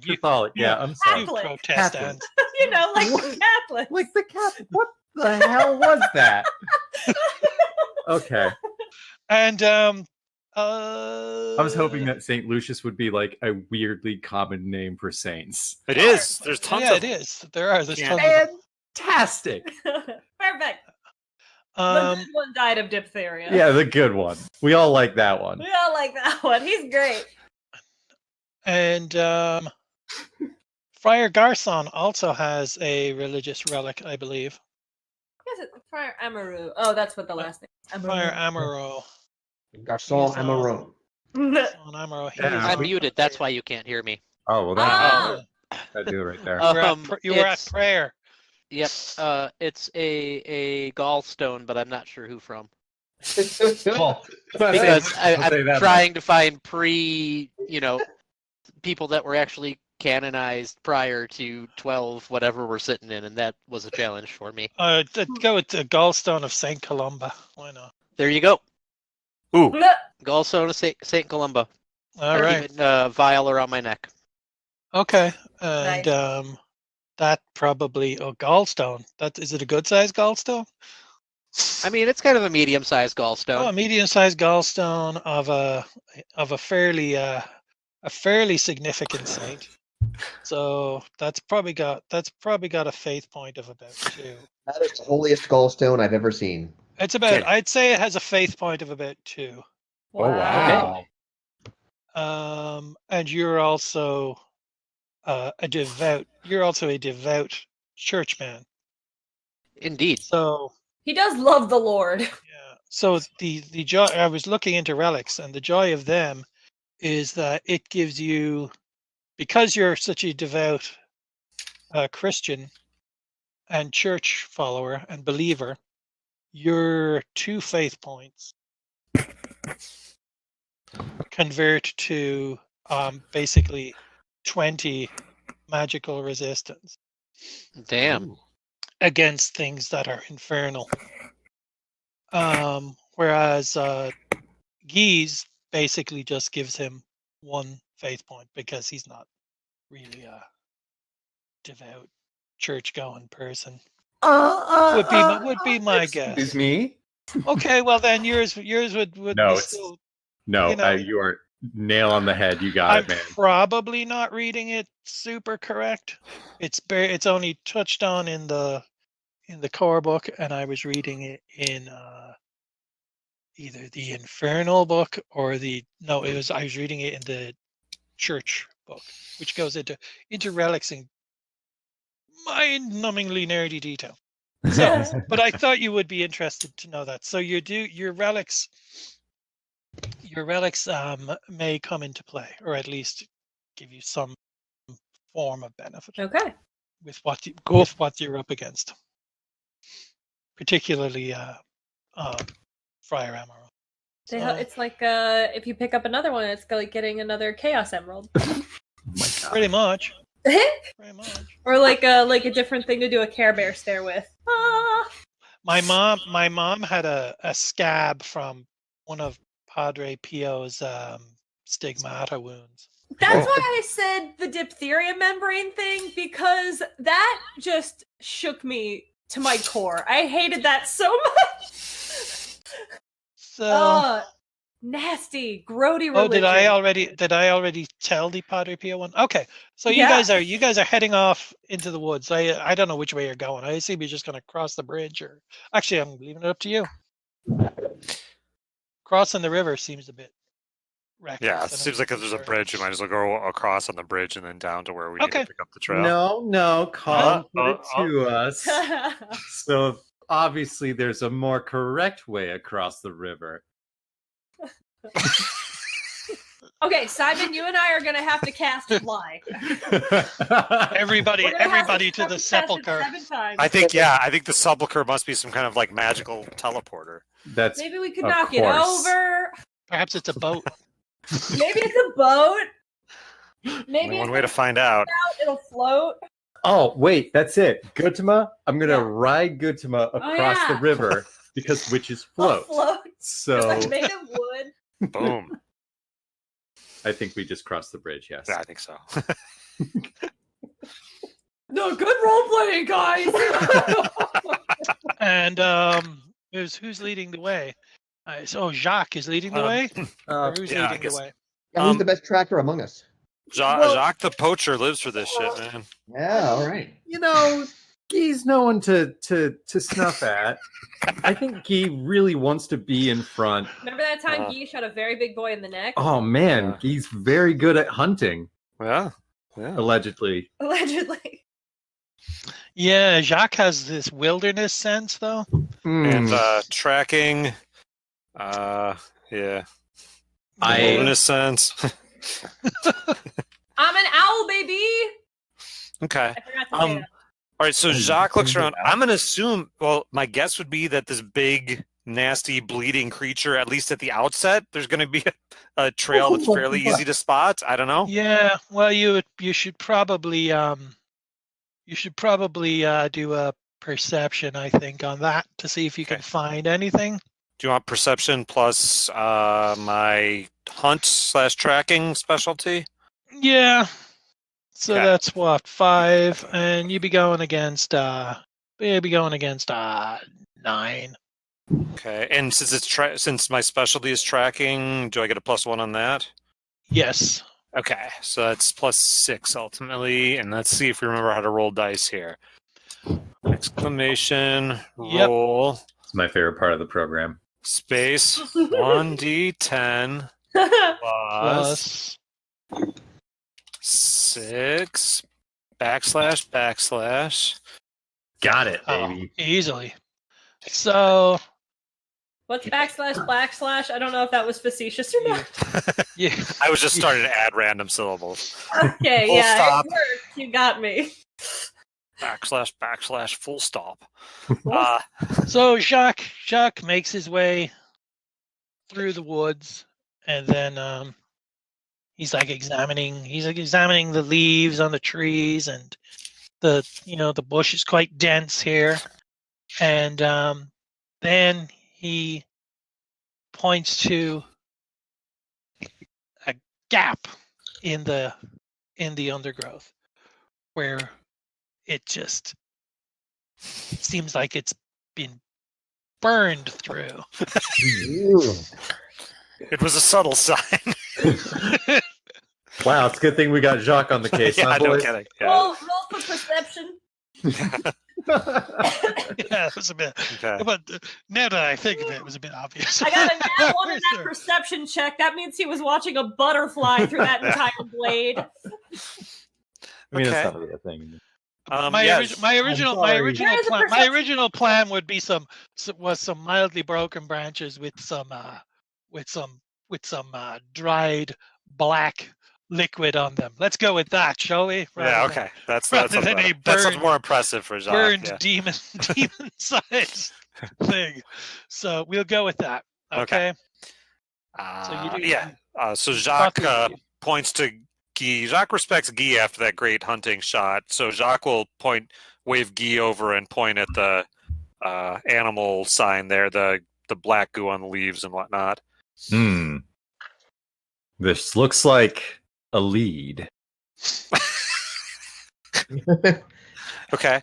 You, Catholic. Yeah, I'm sorry. you Catholic. Protestant. You know, like the Catholics. Like the Catholic. What the hell was that? Okay. And I was hoping that Saint Lucius would be like a weirdly common name for saints. It is. There's tons yeah, of it is. There are. There's Yeah. tons of them. Fantastic. Perfect. The Um, good one died of diphtheria. Yeah, the good one. We all like that one. We all like that one. He's great. and Friar Garçon also has a religious relic, I believe. Yes, it's Friar Amaru. Oh, that's what the last name is. Friar Amaro. Garçon He's, Amaron. On Amaro. He Yeah. is I'm on- muted. That's why you can't hear me. Oh, well, Ah! that do it right there. You were at prayer. Yep. It's a gallstone, but I'm not sure who from. Well, Because I'll say I'm that trying to find people that were actually canonized prior to 12, whatever we're sitting in, and that was a challenge for me. Go with the gallstone of Saint Columba. Why not? There you go. Ooh. Gallstone of Saint Columba. All right. Keep it, vial around my neck. Okay. And that probably gallstone. Is it a good sized gallstone? I mean, it's kind of a medium-sized Oh, gallstone. a medium-sized gallstone of a fairly significant saint. So that's probably got a faith point of about 2. That is the holiest gallstone I've ever seen. It's about. Okay. I'd say it has a faith point of about 2. Oh, wow. And you're also a devout. You're also a devout churchman. Indeed. So He does love the Lord. yeah. So the joy. I was looking into relics, and the joy of them is that it gives you, because you're such a devout Christian and church follower and believer, your 2 faith points convert to basically 20 magical resistance Damn. against things that are infernal. Whereas Guy's basically just gives him 1 faith point because he's not really a devout church-going person. Would be my guess. Excuse me? Okay, well then yours would No, be it's- still. No, You know- you are nail on the head. You got I'm it, man. probably not reading it super correct. It's only touched on in the core book, and I was reading it in either the infernal book or I was reading it in the church book, which goes into relics in mind-numbingly nerdy detail. So, but I thought you would be interested to know that. So your relics, your relics may come into play, or at least give you some form of benefit Okay. with what you're up against, particularly Friar Emerald. It's like if you pick up another one, it's like getting another Chaos Emerald. Pretty much. Pretty much. Or like a different thing to do a Care Bear stare with. Ah! My mom had a scab from one of Padre Pio's stigmata wounds. That's why I said the diphtheria membrane thing, because that just shook me to my core. I hated that so much. So nasty, grody religion. oh, did I already tell the Padre Pio one? Okay, so you Yeah. guys are heading off into the woods. I don't know which way you're going. I assume you're just going to cross the bridge, or actually, I'm leaving it up to you. Crossing the river seems a bit reckless. Yeah, I it don't seems think like if there's a sure. bridge, you might as well go across on the bridge and then down to where we need Okay. to pick up the trail. No, Colin put it oh. to us. So obviously there's a more correct way across the river. Okay, Simon, you and I are gonna have to cast fly. Everybody We're gonna have to have the cast it sepulcher. 7 times. I think the sepulcher must be some kind of like magical teleporter. That's Maybe we could Of knock it course. over. Perhaps it's a boat. Maybe it's a boat. Maybe Only it's one way to find out. it'll float. Oh, wait, that's it. Gutama, I'm going to Yeah. ride Gutama across yeah. the river because witches I'll float. float. So I'm made of wood. Boom. I think we just crossed the bridge, yes. Yeah, I think so. No, good role playing, guys. And who's leading the way? So Jacques is leading the way. Or who's yeah, I leading guess- the way? Yeah, who's the best tracker among us? Jacques the poacher lives for this shit, man. Yeah, all right. You know, Guy's no one to snuff at. I think Guy really wants to be in front. Remember that time Guy shot a very big boy in the neck? Oh, man, Guy's very good at hunting, Yeah. allegedly. Allegedly. Yeah, Jacques has this wilderness sense, though. And tracking. Yeah. I- Reconnaissance. I'm an owl, baby. Okay. I forgot to say that. All right, so Jacques looks around. I'm going to assume, well, my guess would be that this big, nasty, bleeding creature, at least at the outset, there's going to be a trail that's fairly easy to spot. I don't know. Yeah, well, you should probably do a perception, I think, on that to see if you can find anything. Do you want perception plus my hunt/tracking specialty? Yeah. So Okay. that's what, 5, and you'd be going against 9. Okay, and since it's since my specialty is tracking, do I get a +1 on that? Yes. Okay, so that's +6 ultimately, and let's see if we remember how to roll dice here. Exclamation, Yep. roll, It's my favorite part of the program. space, 1d10 plus Plus 6 / Got it, oh, baby. easily. So What's / I don't know if that was facetious or not. yeah. I was just starting to add random syllables. Okay, Full yeah, stop. it worked. You got me. / full stop. So Jacques makes his way through the woods, and then he's examining the leaves on the trees, and the bush is quite dense here, and then he points to a gap in the undergrowth where it just seems like it's been burned through. It was a subtle sign. Wow, it's a good thing we got Jacques on the case, Yeah, huh, no boys? kidding. Yeah. Roll for perception. Yeah, it was a bit. Okay. But now that I think of it, it was a bit obvious. I got a nat 1 in that Sure. perception check. That means he was watching a butterfly through that entire blade. I mean, Okay. that's not really a thing. My yes. original sorry. There's a my perception. original plan would be some mildly broken branches with some with some dried black liquid on them. Let's go with that, shall we? Yeah, okay. That's rather than better. a That sounds burned, more impressive for Jacques. burned Yeah. demon-sized thing. So we'll go with that. Okay. So you do. Yeah. So you Jacques spot the- points to Guy. Jacques respects Guy after that great hunting shot. So Jacques will wave Guy over and point at the animal sign there, the black goo on the leaves and whatnot. This looks like a lead. Okay.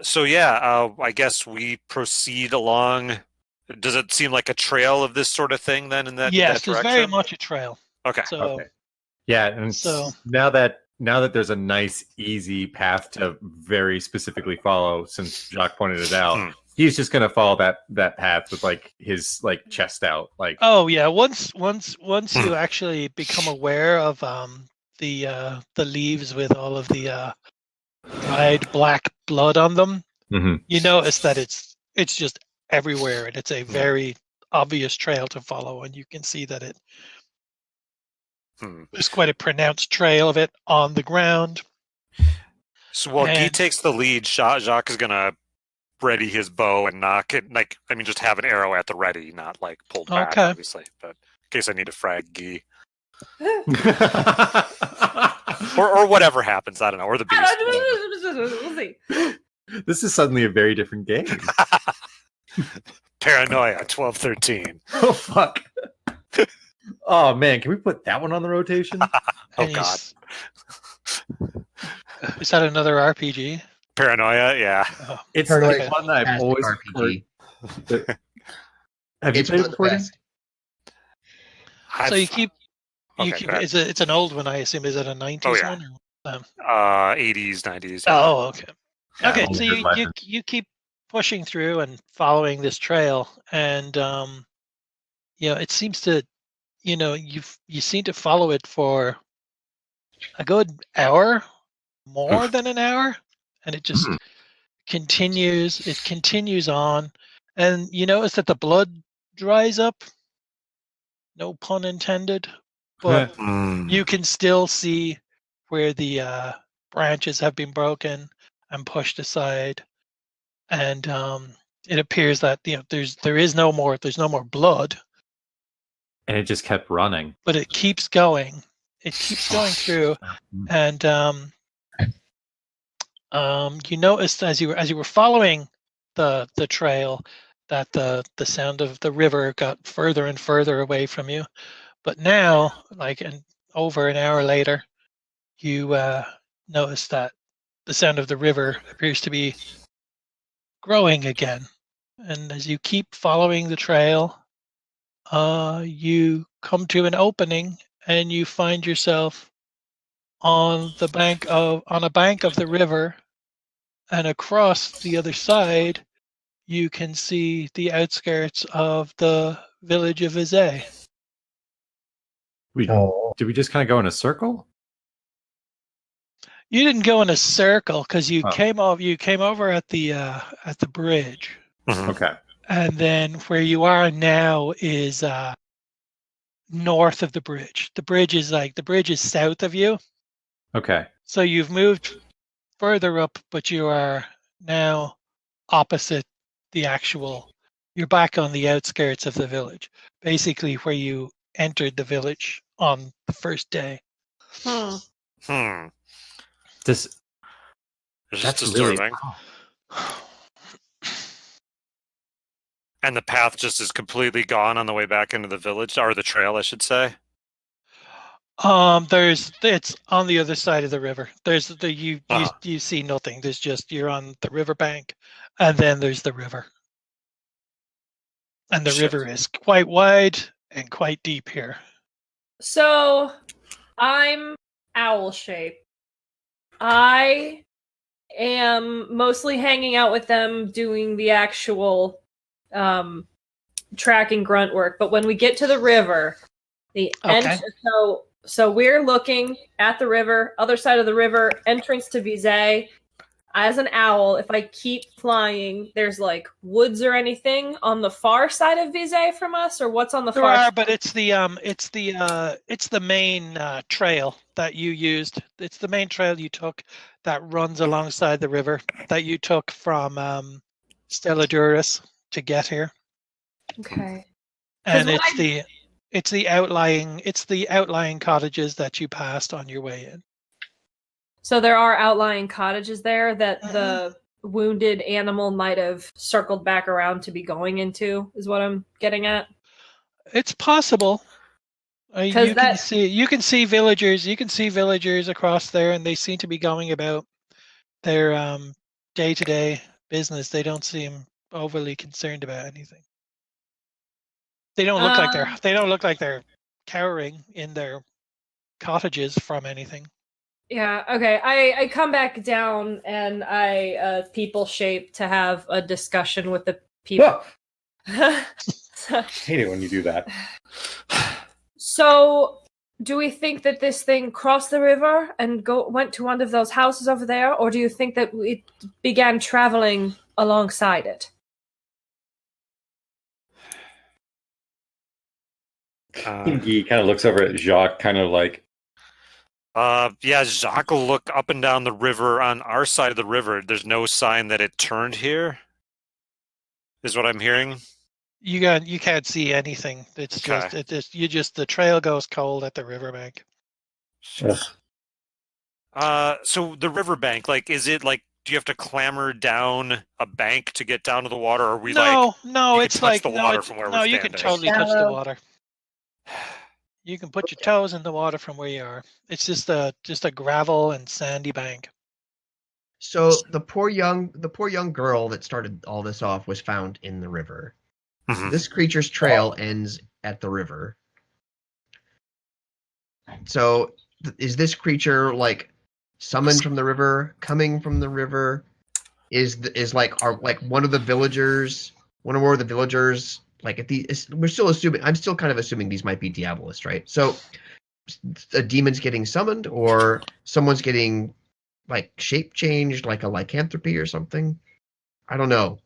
So yeah, I guess we proceed along. Does it seem like a trail of this sort of thing then in that yes, that there's direction? very much a trail. Okay. So Okay. Yeah, and So- now that there's a nice, easy path to very specifically follow, since Jacques pointed it out, he's just gonna follow that path with like his like chest out, like. Oh yeah, once you actually become aware of the leaves with all of the dried black blood on them, you notice that it's just everywhere, and it's a very obvious trail to follow, and you can see that there's quite a pronounced trail of it on the ground. So while Guy And- takes the lead, Jacques is gonna ready his bow and knock it. Like, I mean, just have an arrow at the ready, not like pulled back, Okay. obviously. But in case I need to frag Guy, or whatever happens, I don't know, or the beast. We'll see. This is suddenly a very different game. Paranoia 12-13. Oh fuck. Oh man, can we put that one on the rotation? Oh and god, is that another RPG? Paranoia. Yeah. Oh, It's Paranoia like one that I've fantastic always RPG. heard. Have you It's played one it of the before? Dan? best. so you keep Okay, go ahead. it's an old one, I assume. Is it a 90s Oh, yeah. one? Or, 80s, 90s. Oh, okay. Yeah, Okay, only so good you weapon. keep pushing through and following this trail, and it seems to, you seem to follow it for a good hour, more than an hour, and it just continues. It continues on, and you notice that the blood dries up. No pun intended, but you can still see where the branches have been broken and pushed aside, and it appears that there's no more blood, And it just kept running. but it keeps going. It keeps going through, and you noticed as you were following the trail that the sound of the river got further and further away from you, but now, over an hour later, you notice that the sound of the river appears to be growing again. And as you keep following the trail, you come to an opening and you find yourself on a bank of the river, and across the other side you can see the outskirts of the village of Azay. Did we just kind of go in a circle? You didn't go in a circle because you Oh. came over at the bridge, Okay. and then where you are now is north of the bridge. The bridge is south of you, Okay. so you've moved further up, but you are now opposite the actual. You're back on the outskirts of the village, basically where you entered the village on the first day. This It's just that's disturbing. really And the path just is completely gone on the way back into the village, or the trail, I should say. It's on the other side of the river. You see nothing. There's just, you're on the riverbank, and then there's the river. And the Shit. river is quite wide and quite deep here. So, I'm owl shape. I am mostly hanging out with them, doing the actual tracking grunt work. But when we get to the river, Okay. So we're looking at the river, other side of the river, entrance to Vizay. as an owl, if I keep flying, there's like woods or anything on the far side of Vizay from us, or what's on the There far are, side? but it's the main trail that you used. It's the main trail you took that runs alongside the river that you took from Stelladuris to get here, Okay. and when it's the outlying cottages that you passed on your way in. So there are outlying cottages there that the wounded animal might have circled back around to be going into, is what I'm getting at. It's possible. Because You can see villagers across there, and they seem to be going about their day-to-day business. They don't seem overly concerned about anything. They don't look like they're cowering in their cottages from anything. Yeah, okay. I come back down and I people shape to have a discussion with the people. I hate it when you do that. So, do we think that this thing crossed the river and went to one of those houses over there, or do you think that it began traveling alongside it? He kind of looks over at Jacques, kind of like, Yeah, Jacques will look up and down the river on our side of the river. There's no sign that it turned here, is what I'm hearing. You can't see anything. It's Okay. the trail goes cold at the riverbank. So the riverbank, like, is it like, do you have to clamber down a bank to get down to the water, or are we No, you it's can touch like the water from where we're you can standing? totally touch the Shallow. water. You can put your toes in the water from where you are. It's just a gravel and sandy bank. So the poor young girl that started all this off was found in the river. Mhm. This creature's trail ends at the river. So is this creature like summoned from the river, coming from the river? Is like one of the villagers, one or more of the villagers, like we're still assuming. I'm still kind of assuming these might be diabolists, right? So a demon's getting summoned, or someone's getting like shape changed, like a lycanthropy or something. I don't know.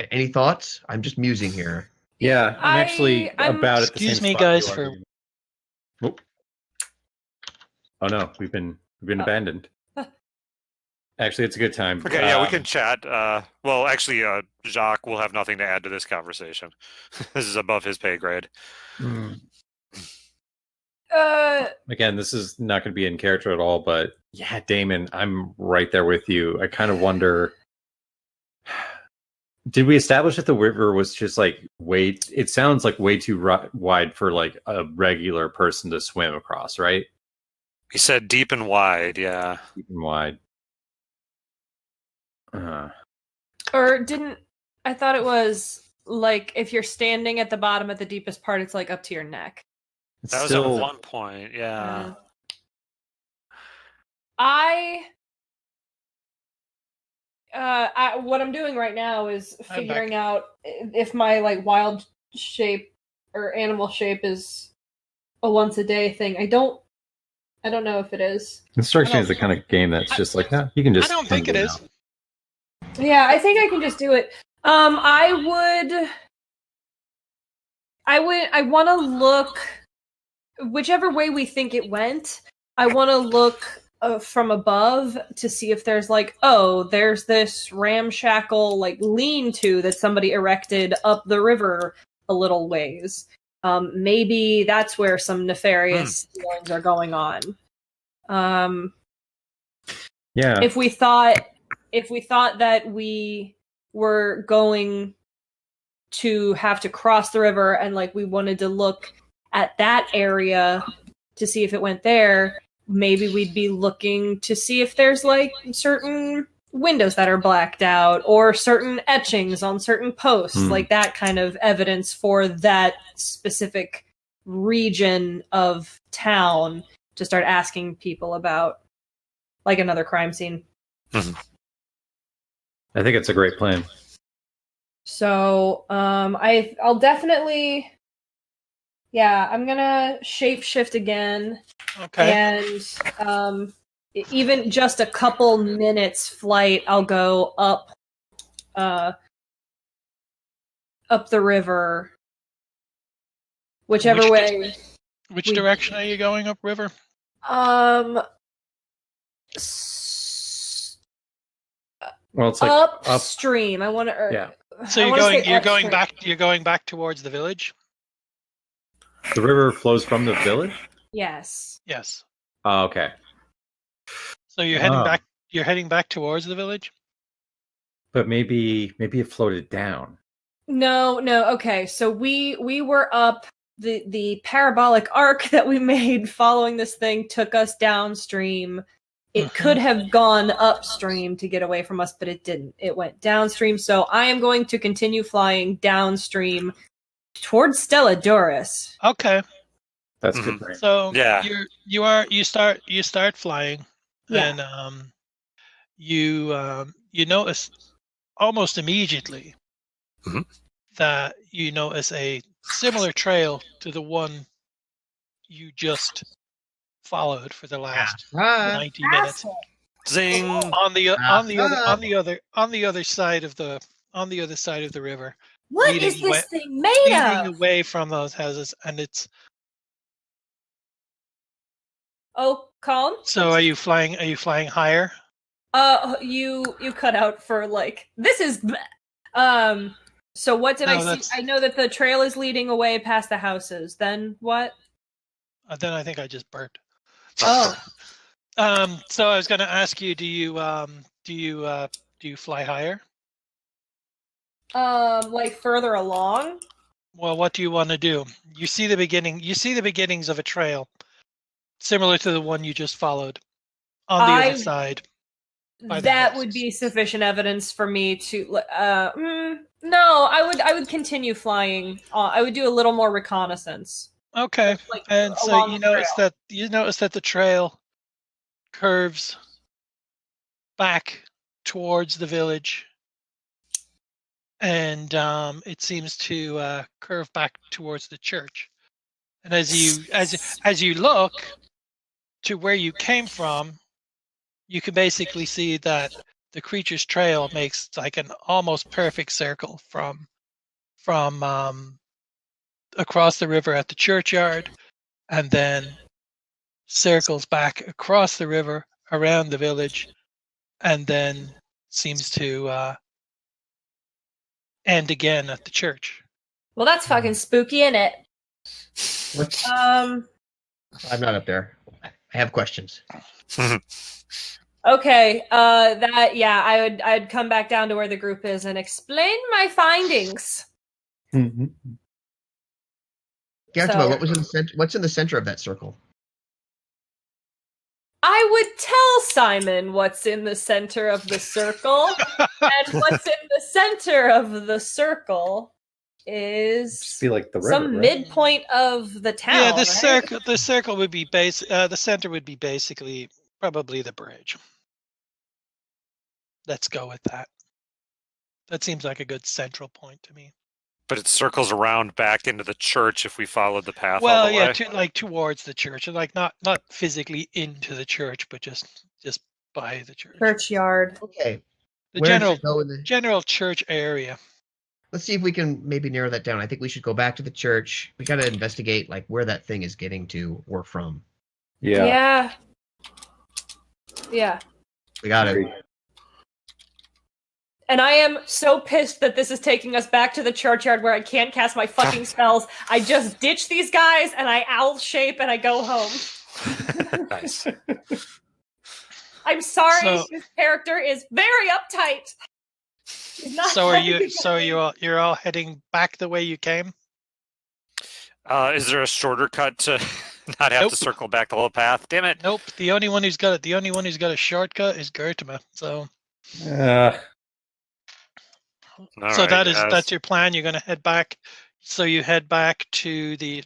Any thoughts? I'm just musing here. yeah, I'm actually I'm- about at the same Excuse me, spot guys, you are. for Oh no, we've been abandoned. Actually, it's a good time. Okay, yeah, we can chat. Well, actually, Jacques will have nothing to add to this conversation. This is above his pay grade. Again, this is not going to be in character at all, but yeah, Damon, I'm right there with you. I kind of wonder, did we establish that the river was just like it sounds like way too wide for like a regular person to swim across, right? He said deep and wide, yeah. Deep and wide. Or didn't I thought it was like if you're standing at the bottom at the deepest part, it's like up to your neck. That was at one point, yeah. What I'm doing right now is figuring out if my like wild shape or animal shape is a once a day thing. I don't know if it is. It strikes me as the kind of game that's just like, you can just. I don't think it is. Yeah, I think I can just do it. I want to look whichever way we think it went. I want to look from above to see if there's like, there's this ramshackle like lean-to that somebody erected up the river a little ways. Maybe that's where some nefarious dealings are going on. Yeah. If we thought that we were going to have to cross the river and like we wanted to look at that area to see if it went there, maybe we'd be looking to see if there's like certain windows that are blacked out or certain etchings on certain posts, like that kind of evidence for that specific region of town to start asking people about, like another crime scene. I think it's a great plan. So, I'll definitely, I'm gonna shape shift again. Okay. And even just a couple minutes flight, I'll go up the river, whichever way. Which direction are you going upriver? Well, it's like upstream. I want to. Yeah. So you're going back towards the village? The river flows from the village? Yes. Yes. Oh, okay. So you're heading back towards the village? But maybe it floated down. No. Okay, so we were up. The parabolic arc that we made following this thing took us downstream. It could have gone upstream to get away from us, but it didn't. It went downstream. So I am going to continue flying downstream towards Stella Doris. Okay. That's good. Brain. So you start flying, and you notice almost immediately that you notice a similar trail to the one you just followed for the last 90 minutes. Zing. On the other side of the river. What is this thing made of? Leading away from those houses, and it's. Oh, Colin? So are you flying higher? You cut out for this is. So what did I see? I know that the trail is leading away past the houses. Then what? Then I think I just burnt. Oh. So I was going to ask you, do you fly higher? Further along? Well, what do you want to do? You see the beginnings of a trail similar to the one you just followed on the other side. That would be sufficient evidence for me to no, I would continue flying. I would do a little more reconnaissance. Okay. And so you notice that the trail curves back towards the village, and it seems to curve back towards the church. And as you look to where you came from, you can basically see that the creature's trail makes like an almost perfect circle from across the river at the churchyard, and then circles back across the river around the village, and then seems to end again at the church. Well, that's fucking spooky, innit? I'm not up there. I have questions. Okay, I'd come back down to where the group is and explain my findings. Gautama, what was in the center? What's in the center of that circle? I would tell Simon what's in the center of the circle, and what's in the center of the circle is just be like the river, some midpoint of the town. Yeah, the circle would be the center would be basically probably the bridge. Let's go with that. That seems like a good central point to me. But it circles around back into the church if we followed the path. Well, all the way. Towards the church, like not physically into the church, but just by the church. Churchyard. Okay. The general church area. Let's see if we can maybe narrow that down. I think we should go back to the church. We got to investigate where that thing is getting to or from. Yeah. We got it. And I am so pissed that this is taking us back to the churchyard where I can't cast my fucking spells. I just ditch these guys and I owl shape and I go home. Nice. I'm sorry, this character is very uptight. You're all heading back the way you came? Is there a shorter cut to not have to circle back the whole path? Damn it! Nope. The only one who's got a shortcut is Gautama. So. That's your plan. You're going to head back. So you head back to the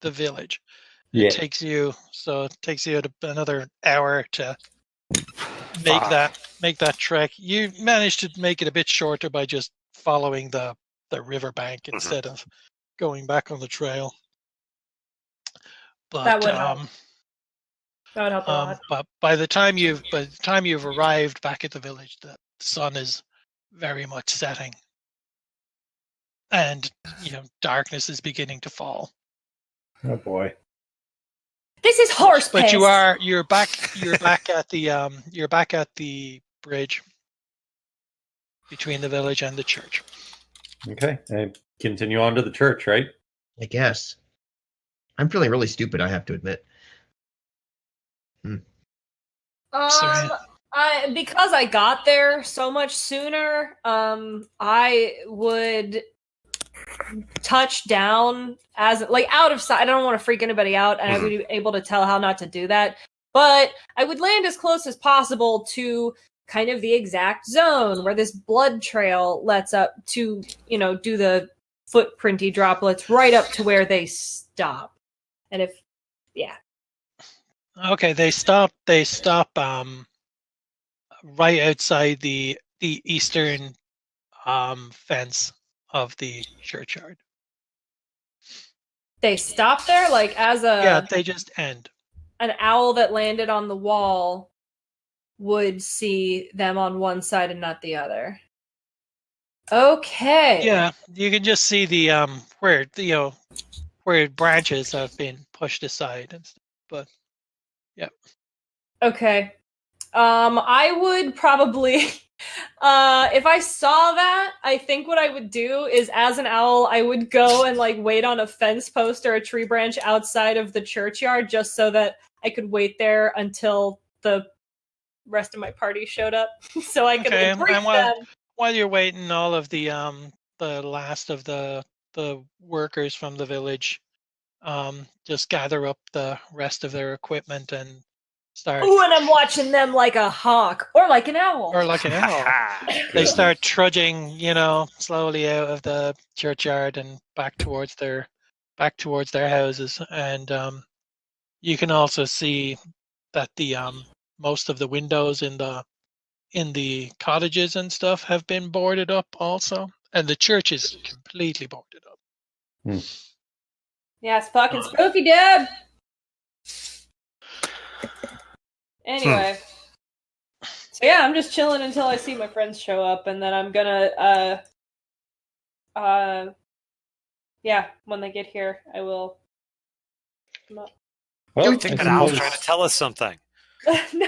village. Yeah. It takes you another hour to make that trek. You managed to make it a bit shorter by just following the riverbank instead of going back on the trail. But That would help a lot. But by the time you've arrived back at the village, the sun is very much setting, and darkness is beginning to fall. Oh boy. This is horse But piss. you're back at the bridge between the village and the church. Okay. I continue on to the church, right? I guess. I'm feeling really stupid, I have to admit. Because I got there so much sooner, I would touch down as out of sight. I don't want to freak anybody out, and I would be able to tell how not to do that. But I would land as close as possible to kind of the exact zone where this blood trail lets up to, do the footprinty droplets right up to where they stop. And Okay, they stop right outside the eastern fence of the churchyard. they stop there, as They just end. an owl that landed on the wall would see them on one side and not the other. Okay. Yeah, you can just see the where branches have been pushed aside and stuff. But Okay. I would probably, if I saw that, I think what I would do is, as an owl, I would go and wait on a fence post or a tree branch outside of the churchyard, just so that I could wait there until the rest of my party showed up, so I could brief them. While you're waiting, all of the last of the workers from the village just gather up the rest of their equipment and start. Ooh, and I'm watching them like a hawk or like an owl. They start trudging, slowly out of the churchyard and back towards their houses. And you can also see that the most of the windows in the cottages and stuff have been boarded up also, and the church is completely boarded up. Yeah, it's fucking spooky, dude. Anyway, so yeah, I'm just chilling until I see my friends show up, and then I'm gonna, when they get here, I will. Well, I think that owl's trying to tell us something. No,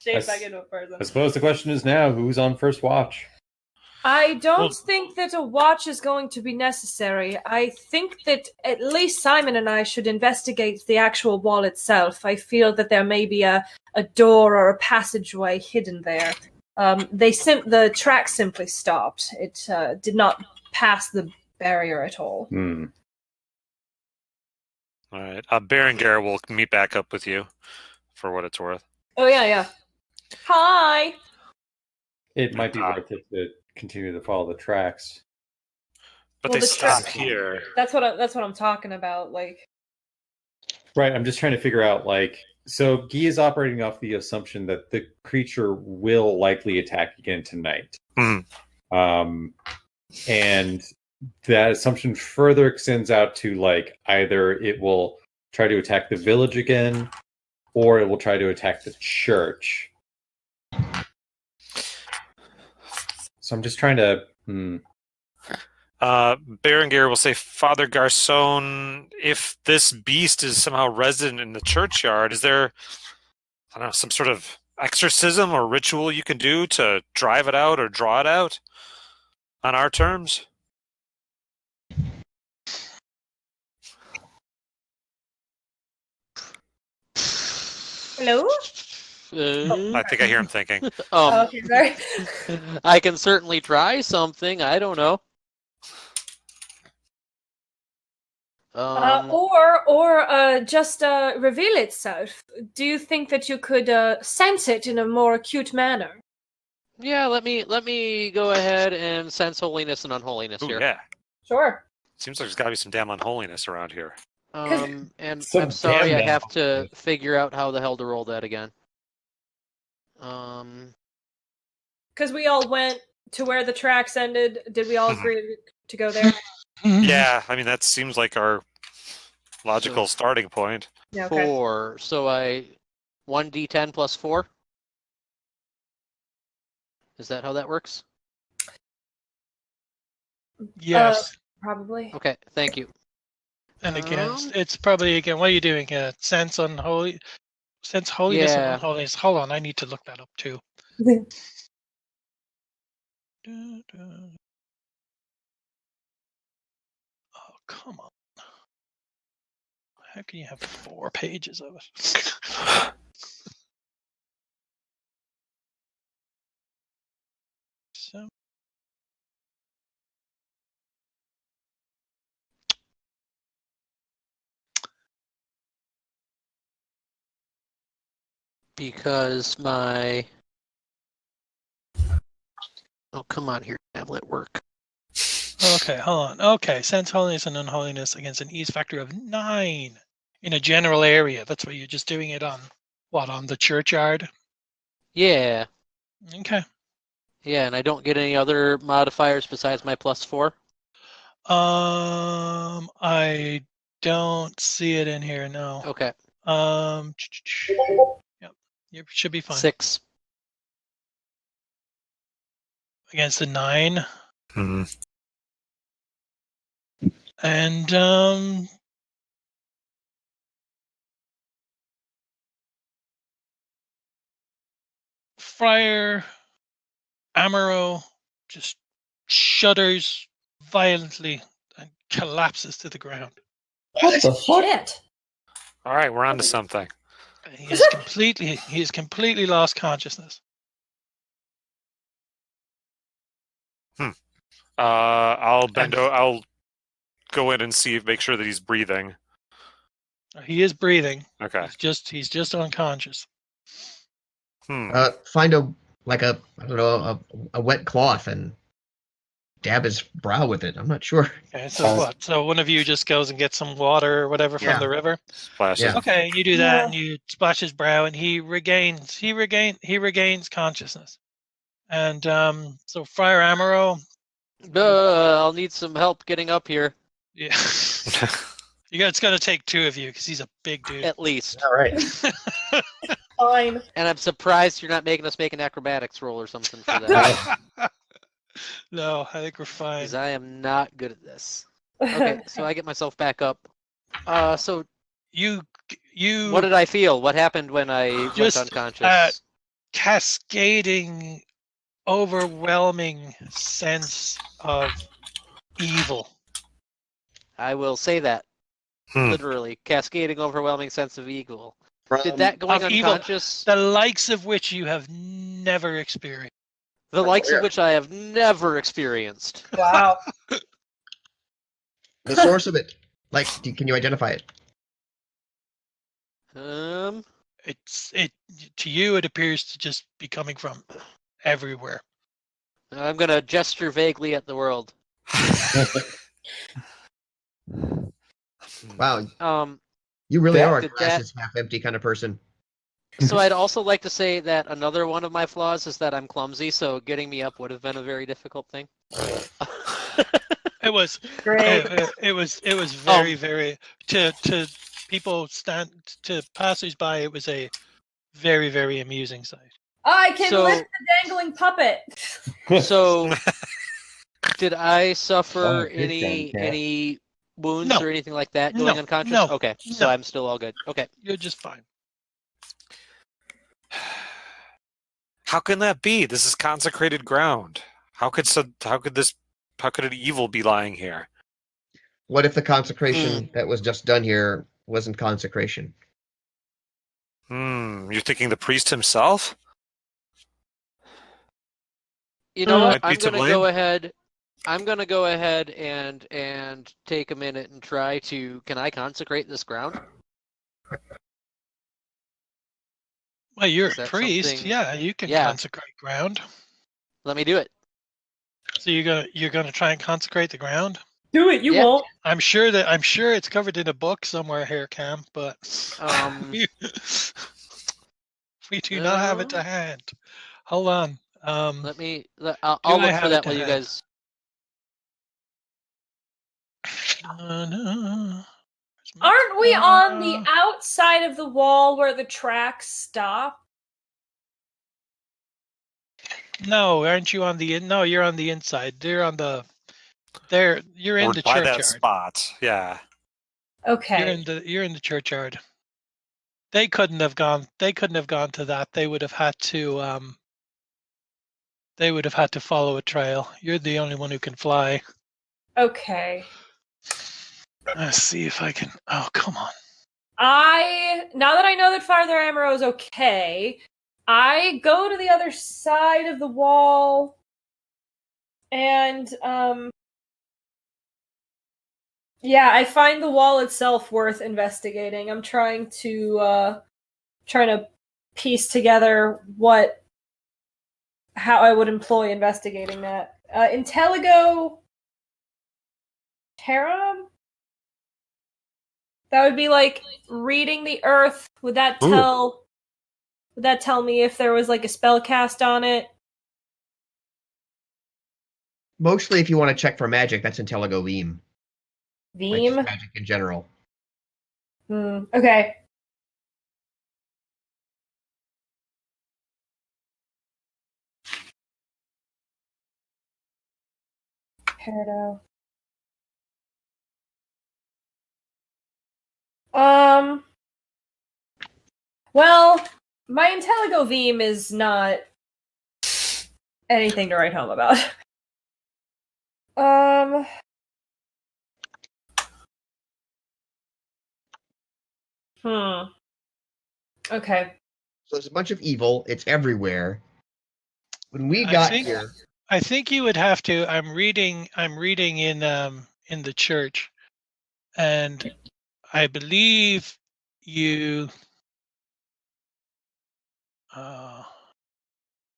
James, I get no further. I suppose the question is now, who's on first watch? I don't think that a watch is going to be necessary. I think that at least Simon and I should investigate the actual wall itself. I feel that there may be a door or a passageway hidden there. The track simply stopped. It did not pass the barrier at all. All right. Berengar will meet back up with you for what it's worth. Oh, yeah. Hi! It might be worth it to continue to follow the tracks. But they stop here. That's what I'm talking about. Right, I'm just trying to figure out, so Guy is operating off the assumption that the creature will likely attack again tonight. And that assumption further extends out to, either it will try to attack the village again, or it will try to attack the church. So I'm just trying to... Berengar will say, Father Garçon, if this beast is somehow resident in the churchyard, is there, some sort of exorcism or ritual you can do to drive it out or draw it out on our terms? Hello? I think I hear him thinking. Okay, sorry. I can certainly try something. I don't know. Or just reveal itself. Do you think that you could sense it in a more acute manner? Yeah, let me go ahead and sense holiness and unholiness here. Yeah. Sure. Seems like there's got to be some damn unholiness around here. And Some I'm sorry, I damn have to figure out how the hell to roll that again. Because we all went to where the tracks ended. Did we all agree to go there? Yeah, I mean, that seems like our logical starting point. Yeah, okay. 4. So I 1d10 plus 4. Is that how that works? Yes. Probably. Okay, thank you. And again, Um, it's probably again. What are you doing? Sense holiness and Yeah. unholiness. Hold on, I need to look that up too. Oh, come on! How can you have 4 pages of it? So because my... Oh, come on here, tablet work. okay, hold on. Okay, sense holiness and unholiness against an ease factor of 9 in a general area. That's what you're just doing it on. What, on the churchyard? Yeah. Okay. Yeah, and I don't get any other modifiers besides my plus 4? I don't see it in here. No. Okay. Yep. You should be fine. 6. Against a 9. Hmm. And Friar Amaro just shudders violently and collapses to the ground. What the fuck? Shit. All right, we're on to something. He is completely lost consciousness. I'll I'll go in and make sure that he's breathing. He is breathing. Okay. He's just unconscious. Find a wet cloth and dab his brow with it. I'm not sure. Okay, so what? So one of you just goes and gets some water or whatever from Yeah. the river. Splashes. Yeah. Okay, you do that and you splash his brow and he regains consciousness. And so Friar Amaro, I'll need some help getting up here, yeah, it's going to take 2 of you because he's a big dude. at least. All right. Fine. And I'm surprised you're not making us make an acrobatics roll or something for that, No, I think we're fine. because I am not good at this. Okay, so I get myself back up. So You what did I feel? What happened when I Just, went unconscious? cascading, overwhelming sense of evil. I will say that. Hmm. Literally, cascading, overwhelming sense of evil. From- Did that going of evil. unconscious, The likes of which you have never experienced. the likes Yeah. of which I have never experienced? Wow. The source of it. Like, can you identify it? It to you it appears to just be coming from everywhere. I'm gonna gesture vaguely at the world. Wow, Um, you really are a did glass is half empty kind of person. so I'd also like to say that another one of my flaws is that I'm clumsy, so getting me up would have been a very difficult thing. It was Great. it was very to people to passersby. It was a very amusing sight. I can So- lift the dangling puppet. So, did I Oh, suffer good thing, yeah. any wounds No. or anything like that going No, unconscious? no, Okay, so no. I'm still all good. Okay. You're just fine. How can that be? This is consecrated ground. How could an evil be lying here? What if the consecration that was just done here wasn't consecration? You're thinking the priest himself? You know what? Might be I'm to gonna go blame. ahead. I'm gonna go ahead and take a minute and try to. Can I consecrate this ground? Well, you're Is a that priest. something- Yeah, you can Yeah. consecrate ground. Let me do it. So you're gonna try and consecrate the ground. Do it, you Yeah. won't. I'm sure it's covered in a book somewhere here, Cam, but we do not have it to hand. Hold on. I'll Do look I for have it that to while you hand? guys. No. Aren't we on the outside of the wall where the tracks stop? No, aren't you on the No, you're on the inside. You're on the. You're in Or the by churchyard. that spot. Yeah. Okay. You're in the churchyard. They couldn't have gone. They couldn't have gone to that. They would have had to. They would have had to follow a trail. You're the only one who can fly. Okay. Let's see if I can. Oh, come on. Now that I know that Father Amaro is okay, I go to the other side of the wall and I find the wall itself worth investigating. I'm trying to piece together how I would employ investigating that. Intelligo Terram? That would be like reading the earth. Would that tell me if there was like a spell cast on it? Mostly if you want to check for magic, that's Intelligo Veem. Like Veem? just magic in general. Okay. Peridot. Well, my Intelligo Veem is not anything to write home about. Okay. So there's a bunch of evil. It's everywhere. When we got here, I think you would have to. I'm reading in the church, and I believe you.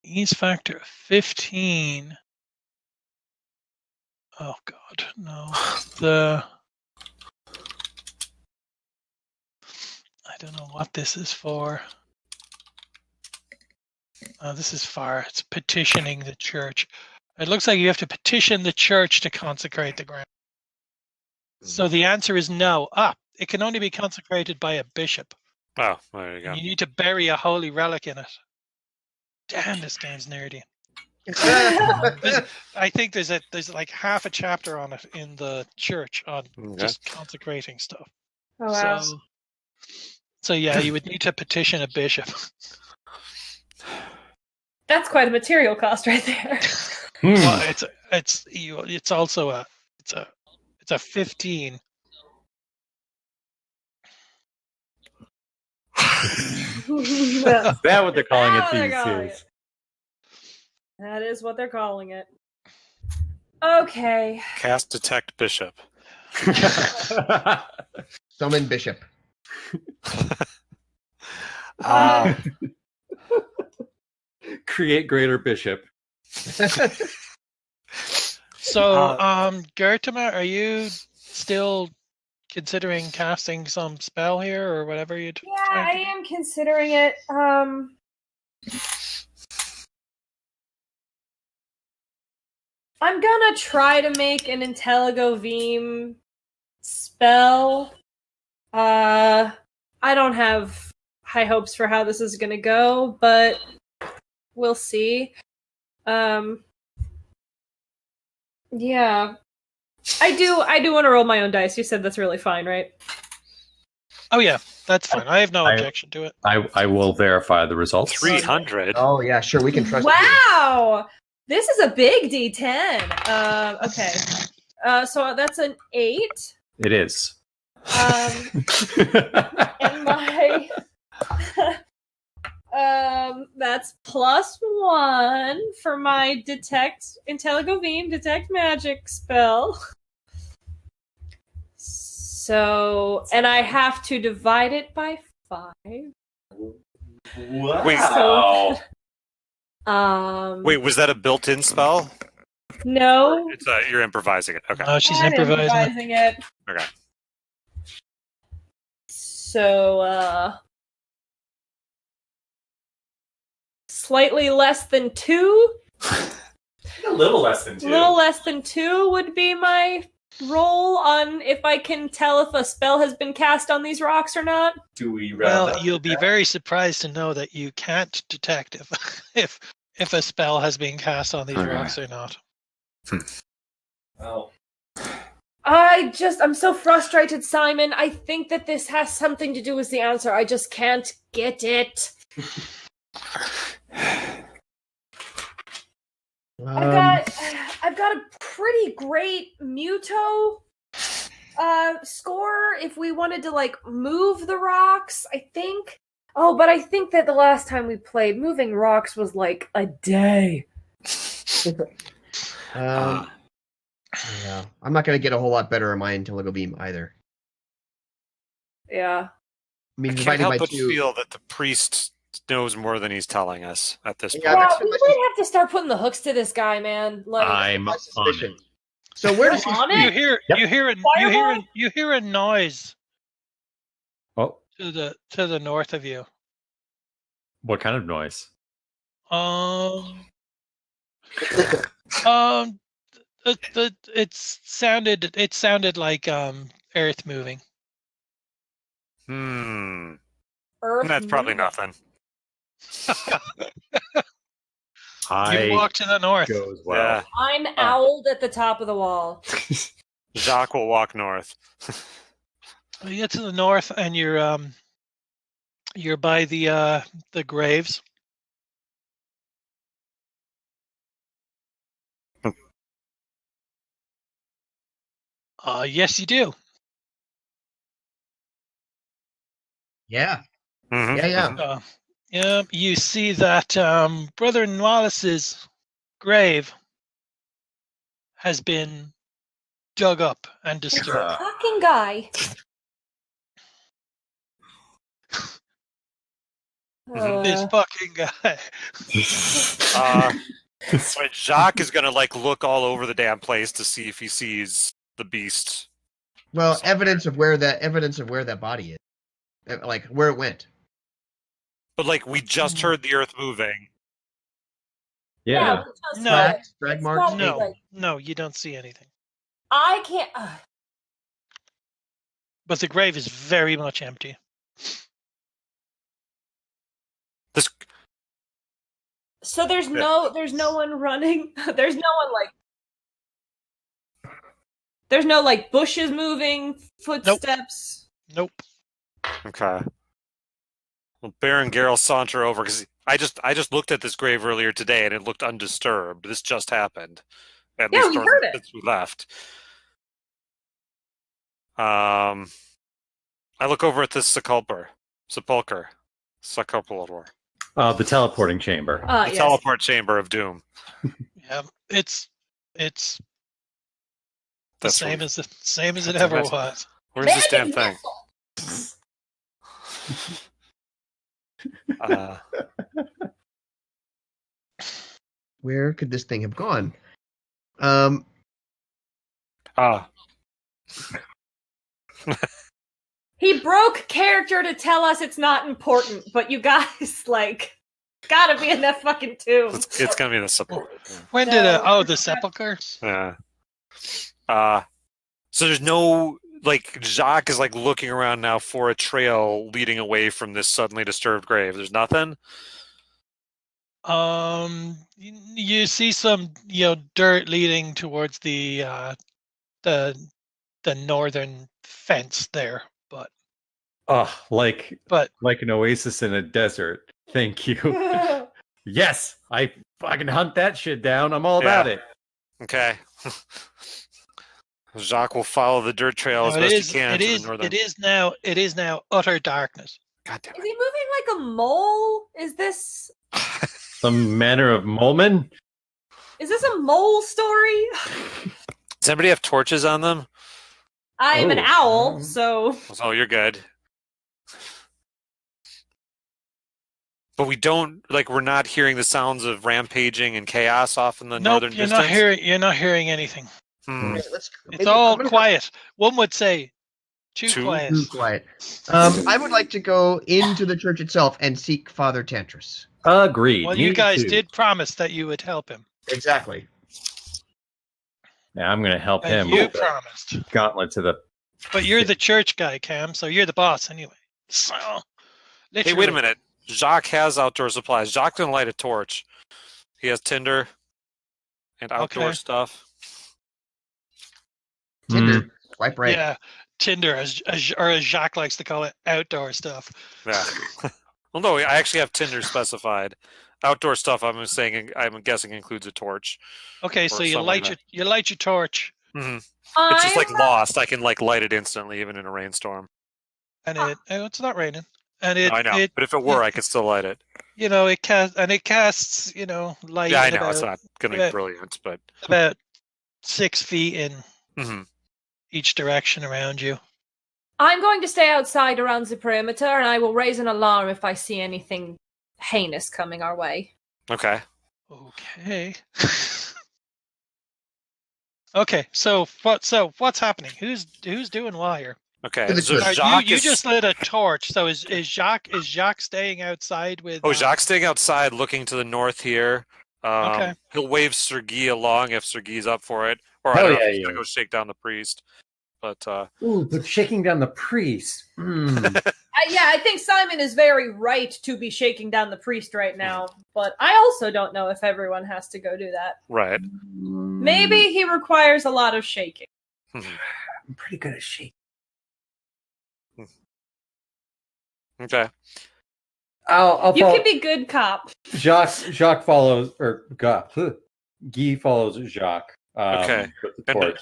Ease factor of 15. Oh God, no. I don't know what this is for. This is far. It's petitioning the church. It looks like you have to petition the church to consecrate the ground. So the answer is no. It can only be consecrated by a bishop. Oh, there you go. You need to bury a holy relic in it. Damn, this game's nerdy. I think there's like half a chapter on it in the church on just consecrating stuff. Oh wow. So yeah, you would need to petition a bishop. That's quite a material cost right there. Well, it's also a 15. Is that what they're calling it these days? That is what they're calling it. Okay. Cast Detect Bishop. Summon Bishop. Create Greater Bishop. So, Gertima, are you still considering casting some spell here or whatever you'd? Yeah, I am considering it. I'm gonna try to make an Intelligo Veem spell. I don't have high hopes for how this is gonna go, but we'll see. Yeah. I do want to roll my own dice. You said that's really fine, right? Oh yeah, that's fine. I have no objection to it. I will verify the results. 300. Oh yeah, sure, we can trust you. Wow! This is a big D10. Okay. So that's an 8. It is. And my that's +1 for my Intelligo Veem detect magic spell. So, and I have to divide it by 5. Wow. Wait, was that a built-in spell? No. It's you're improvising it. Okay. Oh, she's I'm improvising it. Okay. So, slightly less than 2. A little less than 2. A little less than 2 would be my roll on if I can tell if a spell has been cast on these rocks or not? Do we round Well, up you'll to be that? very surprised to know that you can't detect if a spell has been cast on these Okay. rocks or not. Well, I'm so frustrated, Simon. I think that this has something to do with the answer. I just can't get it. I've got a pretty great Muto score if we wanted to like move the rocks, I think. Oh, but I think that the last time we played, moving rocks was like a day. Yeah, I'm not going to get a whole lot better on my Intelligo Beam either. Yeah. I mean, I can't dividing by help but two. feel that the priest knows more than he's telling us at this Yeah, point. Yeah, we might have to start putting the hooks to this guy, man. Like, I'm my on suspicion. it. So where does he on You it? hear Yep. you hear a noise Oh, to the north of you. what kind of noise? It sounded like earth moving. Earth That's probably moving. nothing. I You walk to the north. go as well. Yeah, I'm owled at the top of the wall. Jacques will walk north. You get to the north, and you're by the graves. Yes, you do. Yeah. Mhm, Yeah. mhm. Yeah, you see that Brother Wallace's grave has been dug up and disturbed. Fucking guy. This fucking guy. But Jacques is gonna like look all over the damn place to see if he sees the beast. Well, Somewhere. evidence of where that body is, like where it went. But like we just heard the earth moving. Yeah. we just No. had it. Drag It's marks. probably, No, like, no, you don't see anything. I can't. But the grave is very much empty. This So there's no one running. There's no one like. There's no like bushes moving, footsteps. Nope. okay. Well, Baron Garrel saunter over because I just looked at this grave earlier today and it looked undisturbed. This just happened. At Yeah, least we during- heard it. since we left. I look over at this sepulcher. The teleporting chamber. Yes. teleport chamber of doom. Yeah, it's the That's same what- as it that's ever amazing. was. Where's this damn Magic thing? missile. Where could this thing have gone? He broke character to tell us it's not important, but you guys like gotta be in that fucking tomb. It's gonna be the sepulcher. When did the sepulcher? Yeah. So there's no like Jacques is like looking around now for a trail leading away from this suddenly disturbed grave. There's nothing. You see some dirt leading towards the northern fence there, but Oh, like but an oasis in a desert. Thank you. Yes, I fucking hunt that shit down. I'm all about it. Okay. Jacques will follow the dirt trail as best he can to the northern. It is now utter darkness. God damn Is it. he moving like a mole? Is this Some manner of Molman. a mole story? Does anybody have torches on them? I am an Oh. owl, so Oh, you're good. But we don't we're not hearing the sounds of rampaging and chaos off in the Nope, northern you're distance. You're not hearing anything. Hmm. It's all quiet. One would say too quiet. Too quiet. I would like to go into the church itself and seek Father Tantras. Agreed. Well, Me you guys too. did promise that you would help him. Exactly. Yeah, I'm going to help And him. you with the promised. gauntlet to the. But you're the church guy, Cam, so you're the boss anyway. So, Hey, literally. wait a minute. Jacques has outdoor supplies. Jacques can light a torch. He has tinder and outdoor Okay. stuff. Tinder. Swipe right. Yeah, Tinder, or as Jacques likes to call it, outdoor stuff. Yeah. Well, no, I actually have tinder specified. Outdoor stuff, I'm guessing includes a torch. Okay, Or so you something light like your torch, hmm It's just like lost. I can like light it instantly, even in a rainstorm. and it's not raining, and No, I know, but if it were, I could still light it. it casts light. Yeah, I in know it's not going to be about- brilliant, but about 6 feet in mhm. each direction around you. I'm going to stay outside around the perimeter, and I will raise an alarm if I see anything heinous coming our way. Okay. Okay. Okay, so what's happening? Who's doing what here? Okay. To the So church. Jacques You is... just lit a torch. So is Jacques staying outside with? Oh, Jacques staying outside, looking to the north here. Okay. He'll wave Sergei along if Sergei's up for it, or I Hell don't know yeah, if he's he gonna go is. shake down the priest. But Ooh, but shaking down the priest. I think Simon is very right to be shaking down the priest right now, but I also don't know if everyone has to go do that. right. Maybe he requires a lot of shaking. Mhm. I'm pretty good at shaking. Okay. I'll You follow. can be good cop. Jacques follows, or Guy follows Jacques. Okay. With the And- torch.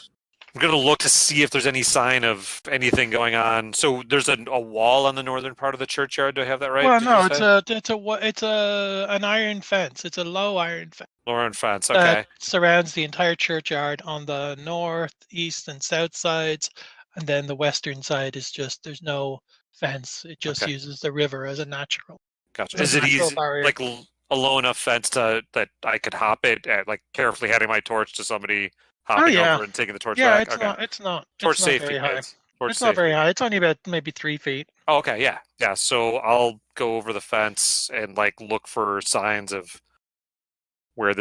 I'm gonna look to see if there's any sign of anything going on. So there's a wall on the northern part of the churchyard. Do I have that right? Well, Did no, you say? it's an iron fence. It's a low iron fence Lauren fence. Okay. that surrounds the entire churchyard on the north, east, and south sides, and then the western side is just there's no fence. It just Okay. uses the river as a natural. Gotcha. As Is a it natural easy, barrier. like a low enough fence that I could hop it, like carefully handing my torch to somebody hopping yeah. over and taking the torch Yeah, back? it's Okay. not. It's not. Torch It's not safety, very high. kids. Torch It's not very safety. high. It's only about maybe 3 feet. Oh, okay, yeah. Yeah, so I'll go over the fence and like look for signs of where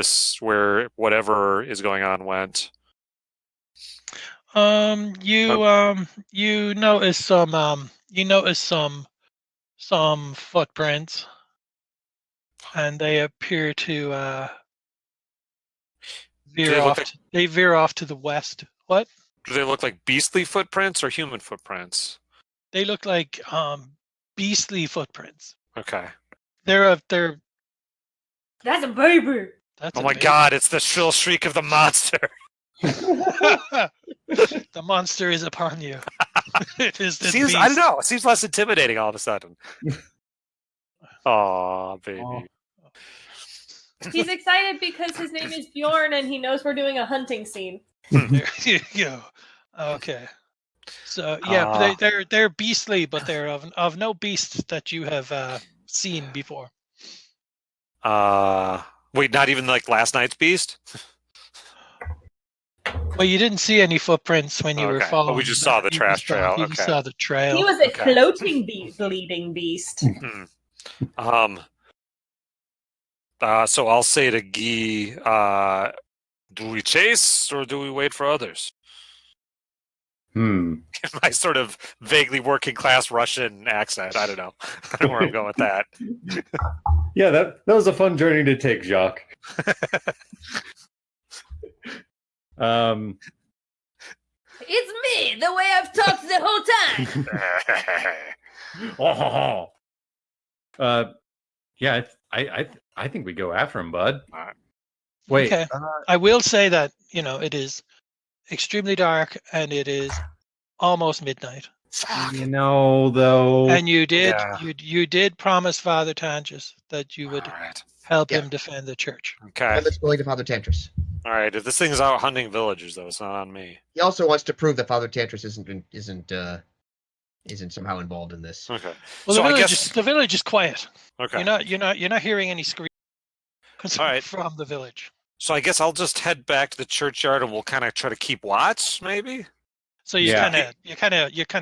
whatever is going on went. You notice some footprints, and they appear to Do veer they look off. like They veer off to the west. What? do they look like beastly footprints or human footprints? They look like beastly footprints. Okay. They're That's a baby. that's Oh a my big- god, it's the shrill shriek of the monster. The monster is upon you. It is the Seems beast. I don't know. It seems less intimidating all of a sudden. Aw, baby. Aw. He's excited because his name is Bjorn and he knows we're doing a hunting scene. There you go. Okay. So yeah, but they're beastly, but they're of no beast that you have seen before. Wait, not even like last night's beast? Well, you didn't see any footprints when you were Okay, but following. we just saw the You trash trail, You just okay. saw the trail. He was a Okay. floating bleeding beast. So I'll say to Guy, do we chase or do we wait for others? In my sort of vaguely working class Russian accent. I don't know. I don't know where I'm going with that. Yeah, that was a fun journey to take, Jacques. It's me, the way I've talked the whole time. Yeah, I think we go after him, bud. Alright. Wait, Okay. I will say that it is extremely dark and it is almost midnight. though. And you did Yeah. you did promise Father Tantras that you would All right. help Yeah. him defend the church. Okay. And let's go to Father Tantras. All right. If this thing's out hunting villagers, though, it's not on me. He also wants to prove that Father Tantras isn't somehow involved in this. Okay. Well, So I the guess. village is quiet. Okay. You're not hearing any screams All right. from the village. So I guess I'll just head back to the churchyard and we'll kind of try to keep watch, maybe. So you're Yeah. kind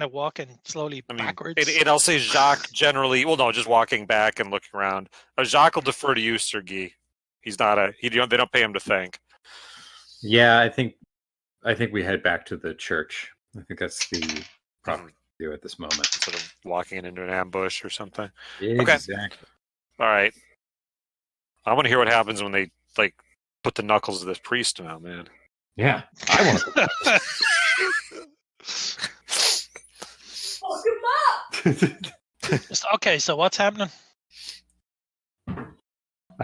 of walking slowly I mean, backwards. and I'll say Jacques generally. Well, no, just walking back and looking around. Jacques will defer to you, Sergei. He's not they don't pay him to think. Yeah, I think I think we head back to the church. I think that's the proper to do at this moment. Instead of walking into an ambush or something. Exactly. All right. I want to hear what happens when they like put the knuckles of this priest now, man. Yeah, I want to. Fuck him up! Okay, so what's happening?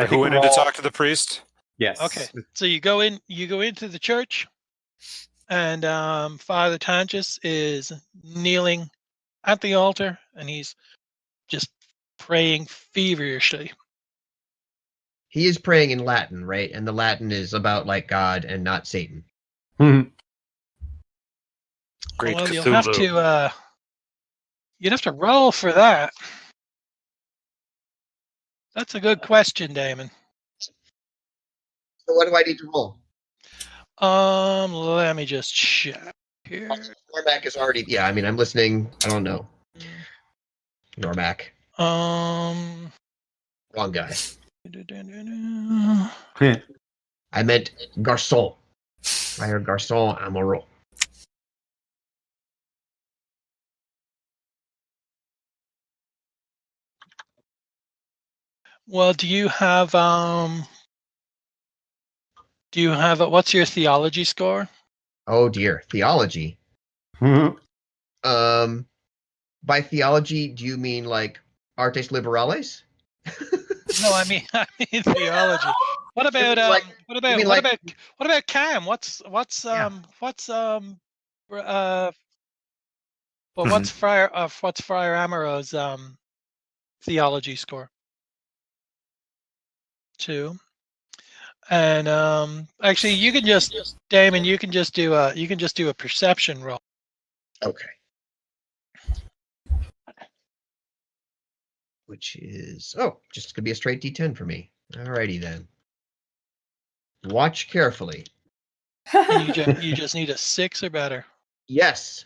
Who went in to talk to the priest? Yes. Okay, so you go into the church, and Father Tantras is kneeling at the altar, and he's just praying feverishly. He is praying in Latin, right? And the Latin is about like God and not Satan. Mhm. Great Well, Cthulhu. you'd have to roll for that. That's a good question, Damon. So what do I need to roll? Let me just check here. Normac is already. Yeah, I mean, I'm listening. I don't know. Normac, wrong guy. I meant garçon. I heard garçon amoureux. Well, do you have what's your theology score? Oh dear, theology. Mhm. By theology, do you mean like artes liberales? No, I mean theology. What about like- what about mean what like- about Cam? What's Yeah. what's Friar Amaro's theology score? 2. And actually you can just Damon, you can just do a perception roll. Okay. Which is just gonna be a straight D10 for me. Alrighty then. Watch carefully. And you just need a 6 or better. Yes.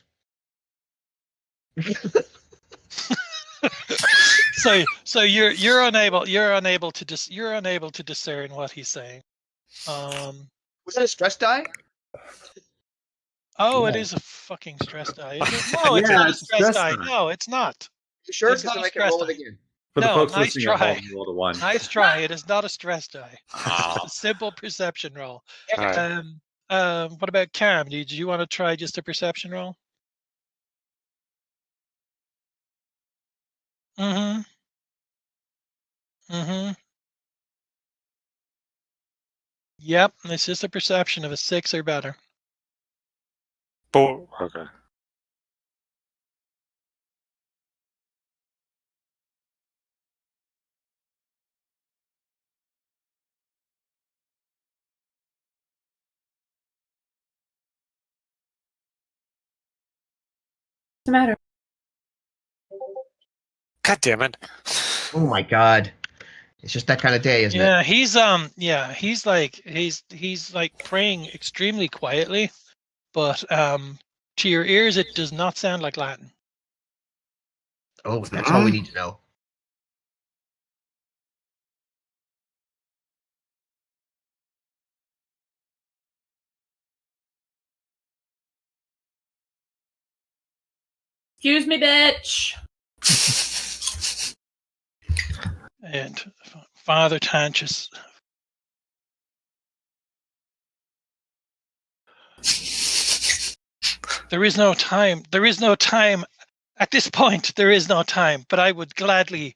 So you're unable to discern what he's saying. Was that a stress die? Oh, Yeah. it is a fucking stress die. Is it? No, it's Yeah, not a it's stress stress die. die. No, it's not. You sure? It's Because not then a I can stress roll it die. again. For the No, folks nice listening at try. home, you rolled a 1. Nice try. It is not a stress die. Oh. It's a simple perception roll. All right. What about Cam? Do you want to try just a perception roll? Mm-hmm. Mm-hmm. Yep, it's just a perception of a 6 or better. Okay. What's the matter? God damn it. Oh my god. It's just that kind of day, isn't it? He's like praying extremely quietly, but to your ears it does not sound like Latin. Oh, that's all we need to know. Excuse me, bitch. And Father Tantras, there is no time at this point. There is no time, but I would gladly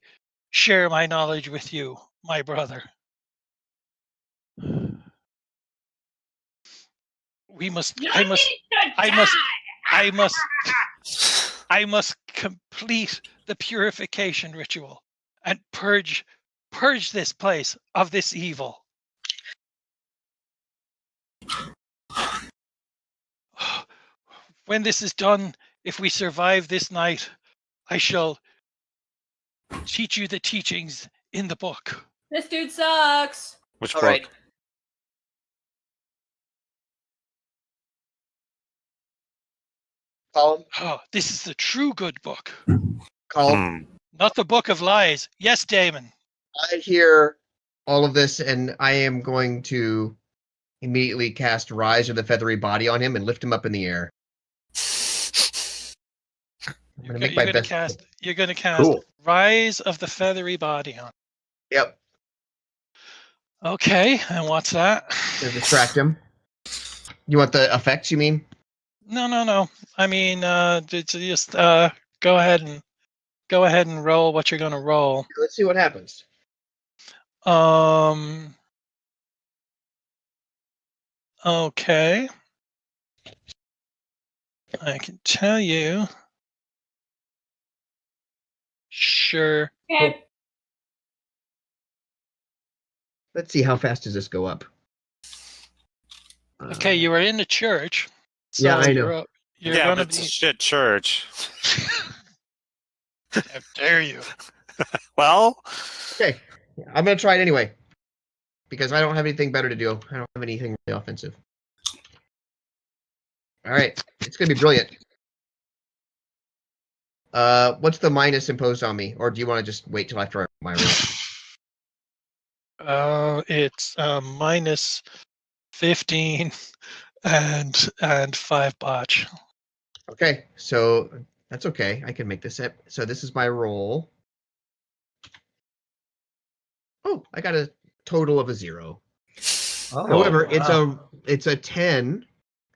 share my knowledge with you, my brother. I must complete the purification ritual and purge this place of this evil. When this is done, if we survive this night, I shall teach you the teachings in the book. This dude sucks. Which All book? right. Colin, Oh, this is the true good book, Colin, not the book of lies. Yes, Damon. I hear all of this, and I am going to immediately cast Rise of the Feathery Body on him and lift him up in the air. I'm going to make my best. You're going to cast Cool. Rise of the Feathery Body on. Yep. Okay, and what's that? To distract him. You want the effects, you mean? No. I mean, just go ahead and roll what you're going to roll. Let's see what happens. Okay. I can tell you. Sure. Okay. Let's see, how fast does this go up? Okay, you were in the church. So Yeah, I know. You're yeah, going but to it's a be. shit church. How dare you? Well, Okay, I'm going to try it anyway. Because I don't have anything better to do. I don't have anything really offensive. All right, it's going to be brilliant. What's the minus imposed on me? Or do you want to just wait till after my roll? It's minus 15 and 5 botch. Okay, so that's okay. I can make this up. So this is my roll. Oh, I got a total of a 0. Oh, However, wow. it's a 10.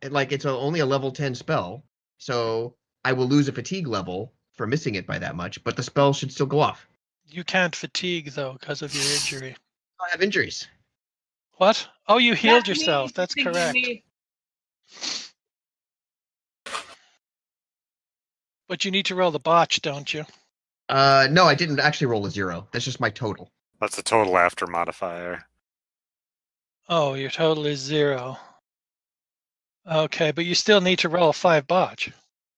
It's only a level 10 spell. So I will lose a fatigue level for missing it by that much, but the spell should still go off. You can't fatigue though because of your injury. I have injuries. What? Oh, you healed That means yourself. That's you correct. need- But you need to roll the botch, don't you? No, I didn't actually roll a 0. That's just my total. that's the total after modifier. Oh, your total is 0. Okay, but you still need to roll a 5 botch.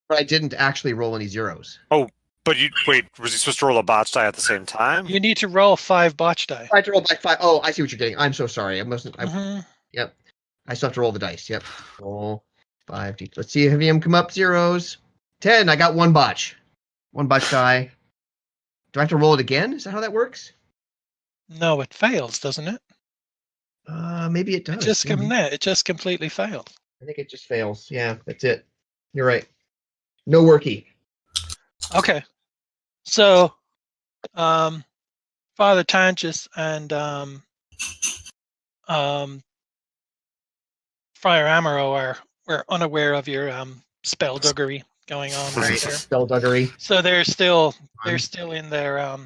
But I didn't actually roll any 0s. But was he supposed to roll a botch die at the same time? You need to roll 5 botch die. I had to roll by 5. Oh, I see what you're getting. I'm so sorry. I still have to roll the dice. Yep. Roll 5. Let's see if him come up 0s. 10. I got 1 botch. 1 botch die. Do I have to roll it again? Is that how that works? No, it fails, doesn't it? Maybe it does. It just completely failed. I think it just fails. Yeah, that's it. You're right. No worky. Okay. So, Father Tantras and Friar Amaro were unaware of your spellduggery going on right there. Spellduggery. So they're still in their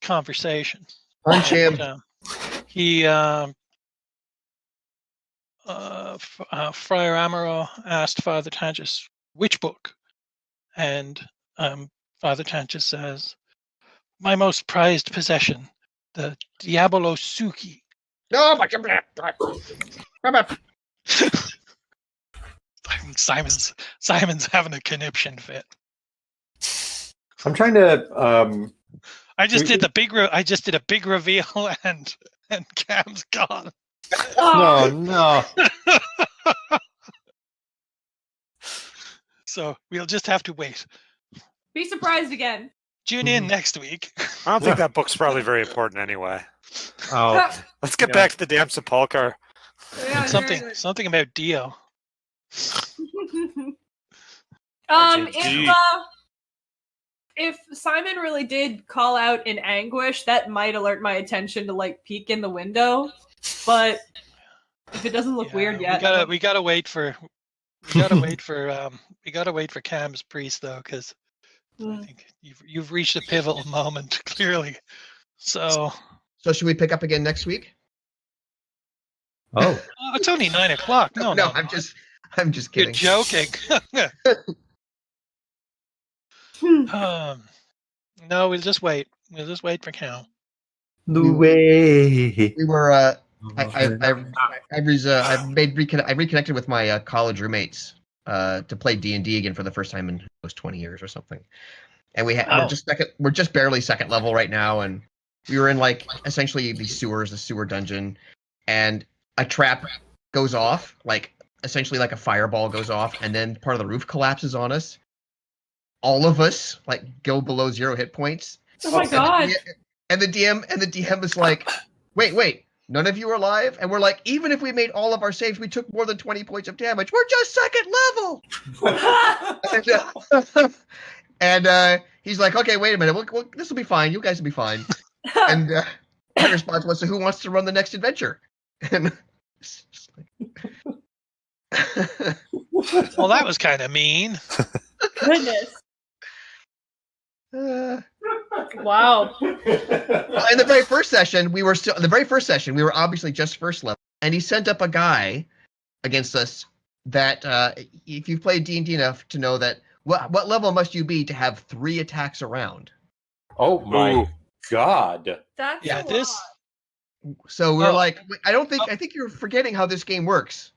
conversation. Punch him. Friar Amaro asked Father Tantras which book, and Father Tantras says, "My most prized possession, the Diabolo Suki." No, my Simon's having a conniption fit. I'm trying to. I just did a big reveal, and Cam's gone. No, no. So we'll just have to wait. Be surprised again. Tune in next week. I don't think that book's probably very important anyway. Oh, Let's get Yeah. back to the damn sepulcher. Yeah, Something about Dio. If Simon really did call out in anguish, that might alert my attention to like peek in the window. But if it doesn't look weird yet, We gotta wait for Cam's priest though, because I think you've reached a pivotal moment clearly. So So should we pick up again next week? oh, it's only 9 o'clock. No, I'm just you're kidding. joking. No, we'll just wait. We'll just wait for Cam. no way. We were I reconnected with my college roommates to play D&D again for the first time in almost 20 years or something. And we're just barely second level right now, and we were in like essentially the sewer dungeon, and a trap goes off, like essentially like a fireball goes off, and then part of the roof collapses on us. All of us like go below 0 hit points. oh my god! And the DM is like, wait, None of you are alive. And we're like, even if we made all of our saves, we took more than 20 points of damage. We're just second level. and he's like, okay, wait a minute. This will be fine. You guys will be fine. And my response was, so who wants to run the next adventure? And Well, that was kind of mean. Goodness. Wow. In the very first session, we were obviously just first level, and he sent up a guy against us that if you've played D&D enough to know that what level must you be to have 3 attacks around? Oh my Ooh. god. That's Yeah, a this. lot. So we're Oh. like, I think you're forgetting how this game works.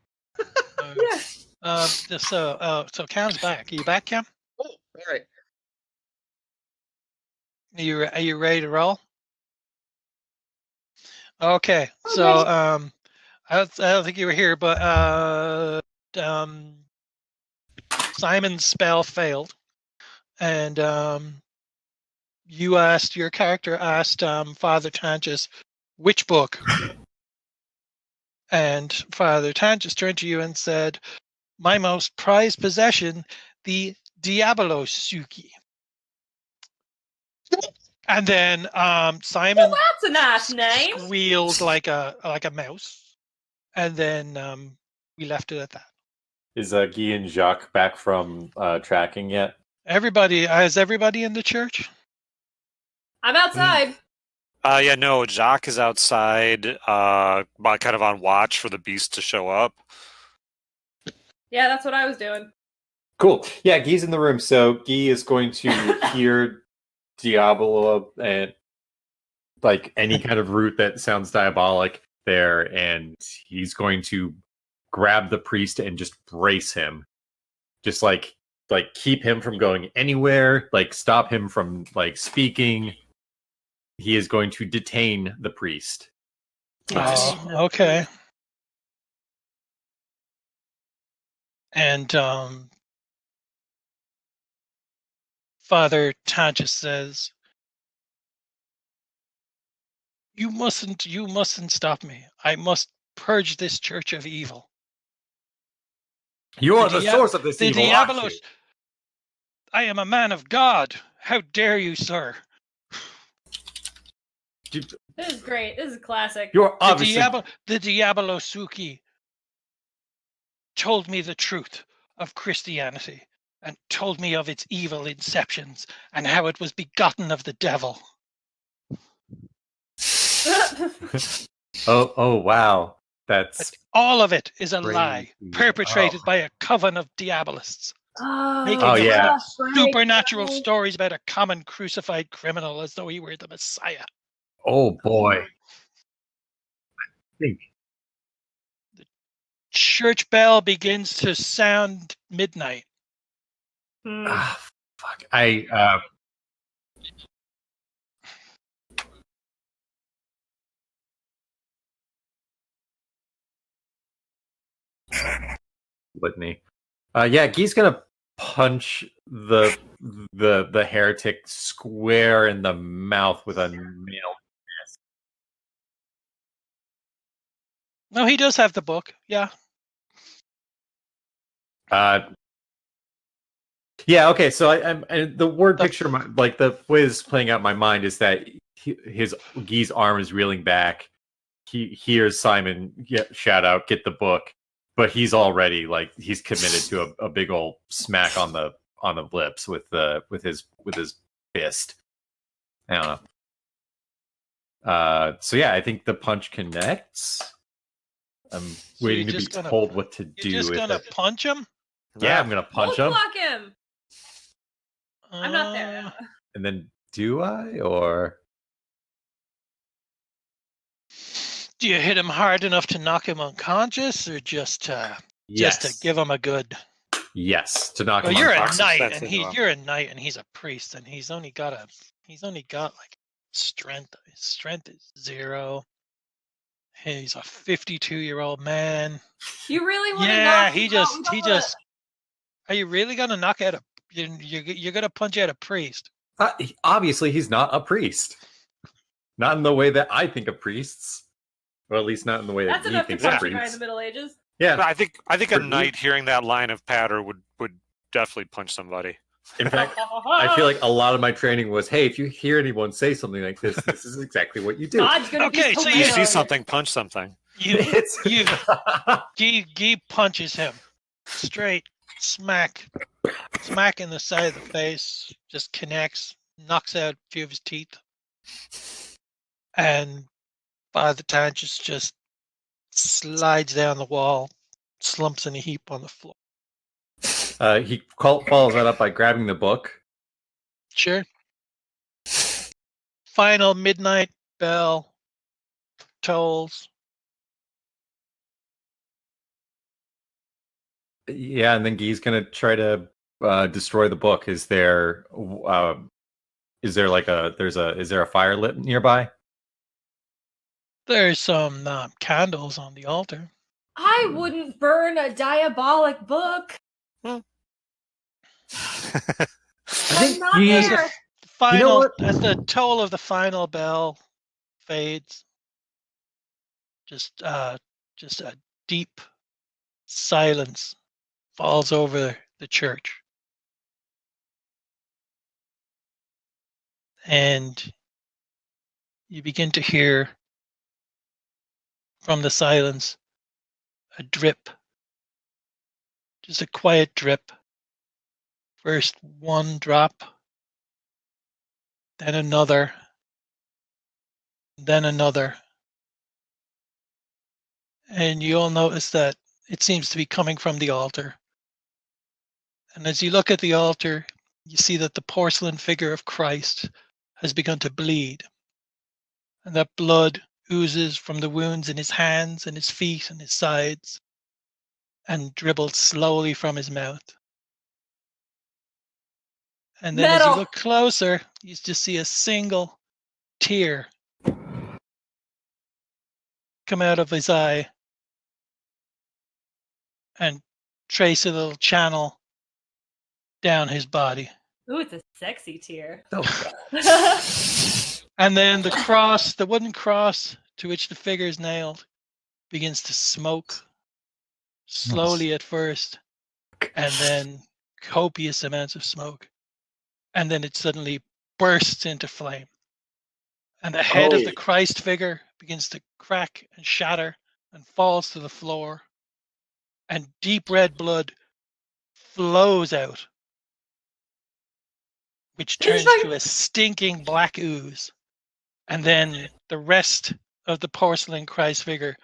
So Cam's back. Are you back, Cam? Oh, all right. Are you ready to roll? Okay. So I don't think you were here, but Simon's spell failed, and your character asked Father Tantras, which book? And Father Tantras turned to you and said, my most prized possession, the Diabolo Suki. And then Simon That's a nice name. squealed like a mouse, and then we left it at that. Is Guy and Jacques back from tracking yet? Is everybody in the church? I'm outside. Yeah, no, Jacques is outside, kind of on watch for the beast to show up. Yeah, that's what I was doing. Cool. Yeah, Guy's in the room, so Guy is going to hear Diabolo and like any kind of root that sounds diabolic there, and he's going to grab the priest and just brace him. Just like keep him from going anywhere, like stop him from like speaking. He is going to detain the priest. Oh, okay. And Father Tantras says, you mustn't stop me. I must purge this church of evil. You are the source of this the evil, aren't Diabolos. you? I am a man of God. How dare you, sir? This is great. This is classic. You're obviously The Diabolo Suki told me the truth of Christianity and told me of its evil inceptions and how it was begotten of the devil. Oh wow. But That's all of it is a lie crazy. perpetrated Oh. by a coven of diabolists, making Oh, yeah. that's right. supernatural stories about a common crucified criminal as though he were the Messiah. Oh boy. I think Church bell begins to sound midnight. fuck. I Whitney. Yeah, Guy's gonna punch the heretic square in the mouth with a nail. No, he does have the book. Yeah. Yeah, okay. So and the word picture, like the way this is playing out in my mind is that Guy's arm is reeling back. He hears Simon shout out, "Get the book," but he's already like he's committed to a big old smack on the lips with his fist. I don't know. So yeah, I think the punch connects. I'm waiting to be told what to do. You're just gonna punch him? Yeah, I'm gonna punch him. Block him. I'm not there now. And then do I or do you hit him hard enough to knock him unconscious, or just to give him a good? Yes, to knock him You're unconscious. a knight, and you're a knight, and he's a priest, and he's only got like strength. His strength is 0. He's a 52-year-old man. You really want to Yeah, knock he him out? just. Are you really gonna knock out a? You're gonna punch out a priest? Obviously, he's not a priest. Not in the way that I think of priests. Well, at least not in the way that That's he enough to thinks punch of a guy in priests. the Middle Ages. Yeah. I think a For knight hearing that line of patter would definitely punch somebody. In fact, I feel like a lot of my training was, hey, if you hear anyone say something like this is exactly what you do. God's gonna Okay, be so so You you mad. see something, punch something. Guy punches him straight, smack in the side of the face, just connects, knocks out a few of his teeth, and Father Tantras just slides down the wall, slumps in a heap on the floor. He follows that up by grabbing the book. Sure. Final midnight bell tolls. Yeah, and then Guy's gonna try to destroy the book. Is there like is there a fire lit nearby? There's some candles on the altar. I wouldn't burn a diabolic book. I I'm think not Guy- there. Final, what? as the toll of the final bell fades, just a deep silence falls over the church, and you begin to hear from the silence a drip, just a quiet drip. First one drop, then another, then another. And you'll notice that it seems to be coming from the altar. And as you look at the altar, you see that the porcelain figure of Christ has begun to bleed. And that blood oozes from the wounds in his hands and his feet and his sides and dribbles slowly from his mouth. And then as you Metal. look closer, you just see a single tear come out of his eye and trace a little channel down his body. Ooh, it's a sexy tear. And then the cross, the wooden cross to which the figure is nailed, begins to smoke slowly at first, and then copious amounts of smoke. And then it suddenly bursts into flame. And the head of the Christ figure begins to crack and shatter and falls to the floor. And deep red blood flows out, which turns to a stinking black ooze. And then the rest of the porcelain Christ figure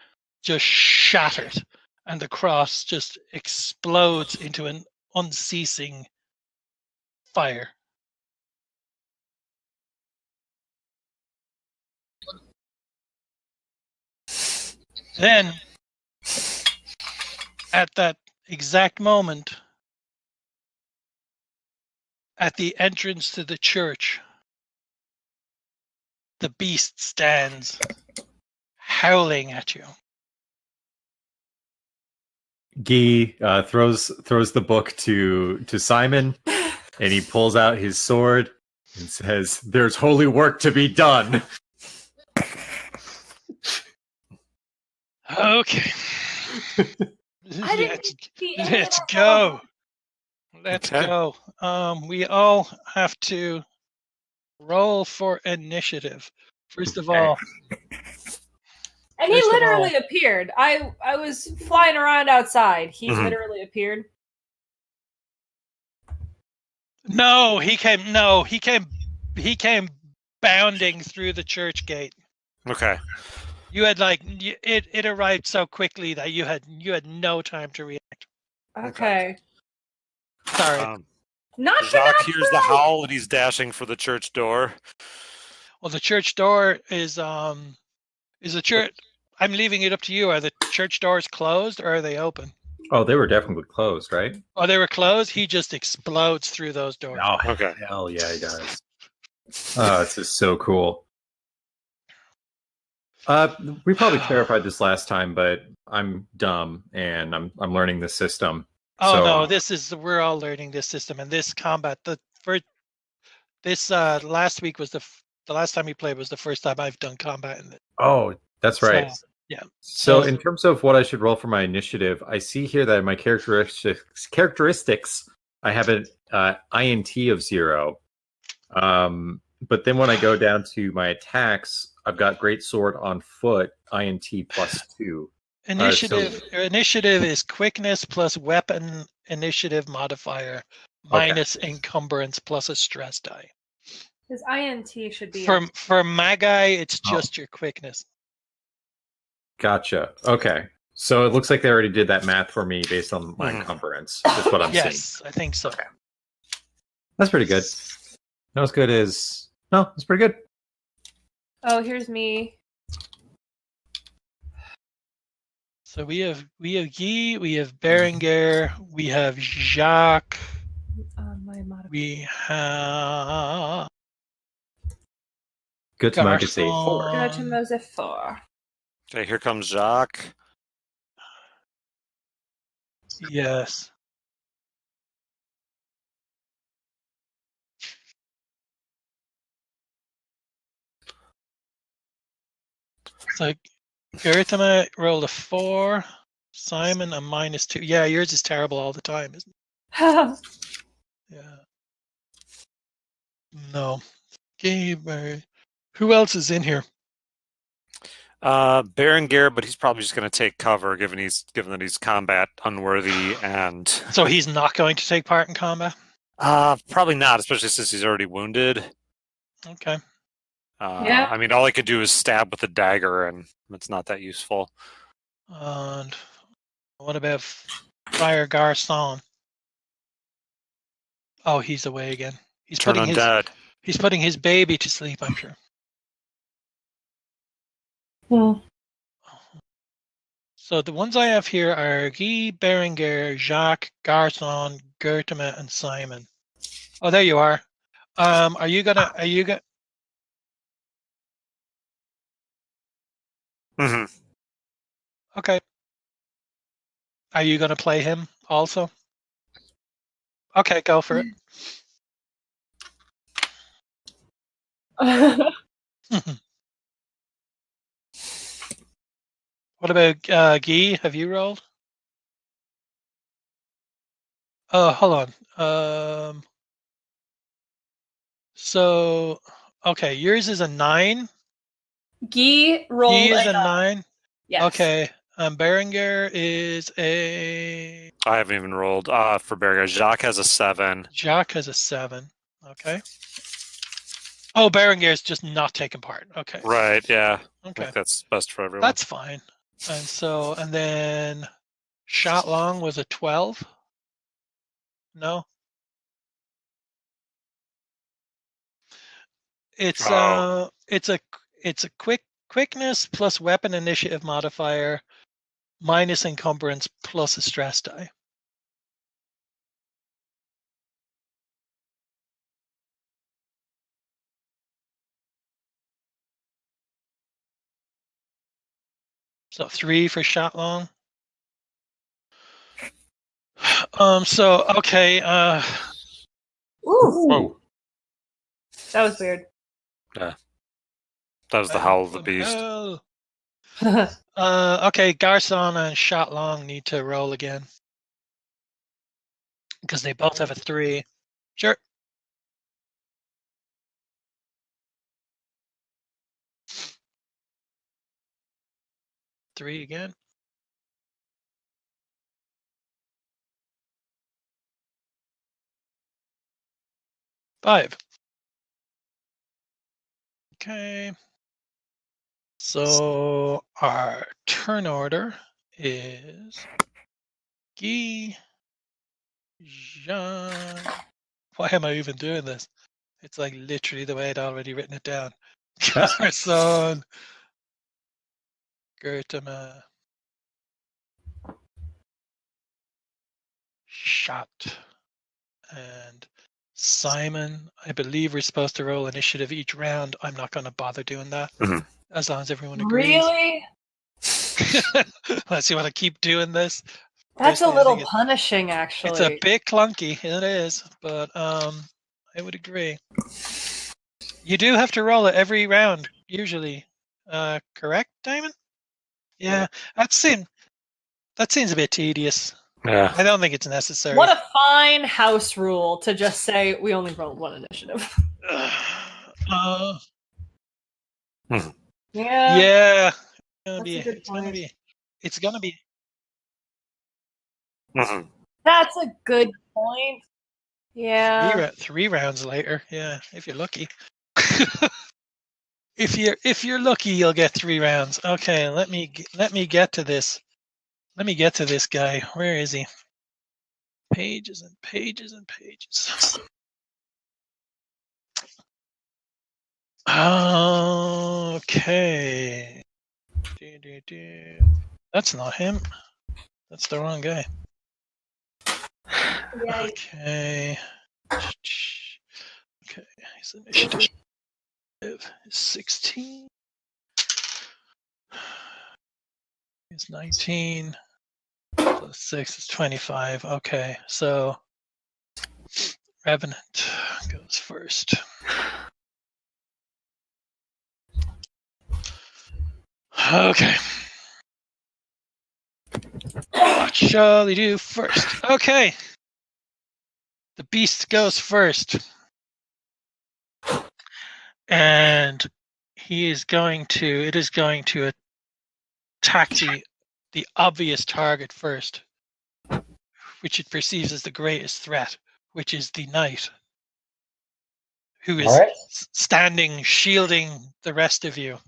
just shatters, and the cross just explodes into an unceasing fire. Then, at that exact moment, at the entrance to the church, the beast stands howling at you. Guy throws the book to Simon, and he pulls out his sword and says, "There's holy work to be done." Okay. I didn't see any of Let's that go. Let's Okay. go. We all have to roll for initiative. First of all, And he First of literally appeared. I was flying around outside. He Mhm. literally appeared. no, he came bounding through the church gate. Okay. You had it arrived so quickly that you had no time to react. Okay. Sorry. Not Jacques hears the supernatural. howl and he's dashing for the church door. Well, the church door is the church. I'm leaving it up to you. Are the church doors closed or are they open? Oh, they were definitely closed, right? Oh, they were closed. He just explodes through those doors. Oh, Okay. hell yeah, he does. Oh, this is so cool. We probably clarified this last time, but I'm dumb and I'm learning the system. Oh So- no, we're all learning this system and this combat. Last week was the last time we played was the first time I've done combat in it. Oh, that's right. So Yeah. So, So- in terms of what I should roll for my initiative, I see here that in my characteristics, I have an INT of 0. But then when I go down to my attacks, I've got Great Sword on foot, INT +2. Initiative is quickness plus weapon initiative modifier minus encumbrance plus a stress die. His INT should be For my guy, it's just your quickness. Gotcha. Okay. So it looks like they already did that math for me based on my encumbrance. That's what I'm seeing. Yes, I think so. Okay. That's pretty good. Not as good as... No, that's pretty good. Oh, here's me. So we have Guy, we have Berenguer, we have Jacques, we have Good to make it say 4. Göttemose 4. Okay, here comes Jacques. Yes. So Gertema rolled a 4, Simon a -2. Yeah, yours is terrible all the time, isn't it? Yeah. No. Gamer. Who else is in here? Berenguer, but he's probably just going to take cover, given that he's combat unworthy, and So he's not going to take part in combat? probably not, especially since he's already wounded. Okay. Yeah. I mean, all he could do is stab with a dagger, and it's not that useful. And what about Friar Garçon? Oh, he's away again. He's Turn undead. He's putting his baby to sleep, I'm sure. So the ones I have here are Guy, Berenguer, Jacques, Garçon, Gertema, and Simon. Oh, there you are. Are you gonna? Mm-hmm. Okay. Are you gonna play him also? Okay, go for it. What about Guy? Have you rolled? Oh, hold on. So, okay, yours is a 9. Guy rolled Guy is a 9. 9. Yes. Okay. Berenguer is a. I haven't even rolled for Berenguer. Jacques has a 7. Jacques has a 7. Okay. Oh, Berenguer is just not taking part. Okay. Right. Yeah. I Okay. think that's best for everyone. That's fine. And then Shot Long was a 12. No. It's a quickness plus weapon initiative modifier minus encumbrance plus a stress die. So 3 for Shot Long. So okay. Ooh. Whoa. That was weird. Yeah. That was the howl of the beast. Okay, Garçon and Shot Long need to roll again because they both have a 3. Sure. Three again. Five. Okay. So our turn order is Guy, Jean. Why am I even doing this? It's like literally the way I'd already written it down. Garçon, Gertema, Shot, and Simon. I believe we're supposed to roll initiative each round. I'm not going to bother doing that. Mhm. As long as everyone agrees. Really? Unless you want to keep doing this. That's a Personally, I little think punishing, actually. It's a bit clunky, it is, but I would agree. You do have to roll it every round, usually. Correct, Diamond? Yeah, that seems a bit tedious. Yeah. I don't think it's necessary. What a fine house rule to just say we only rolled one initiative. Hmm. Yeah. Yeah. It's gonna be. Mhm. That's a good point. Yeah. 3 rounds later. Yeah, if you're lucky. if you're lucky, you'll get 3 rounds. Okay, let me get to this. Let me get to this guy. Where is he? Pages and pages and pages. Okay. That's not him. That's the wrong guy. Yeah. Okay. Okay. His initiative is 16. He's 19. Plus 6 is 25. Okay, so Revenant goes first. Okay. What shall he do first? Okay. The beast goes first. And it is going to attack the obvious target first, which it perceives as the greatest threat, which is the knight, who is All right. standing, shielding the rest of you,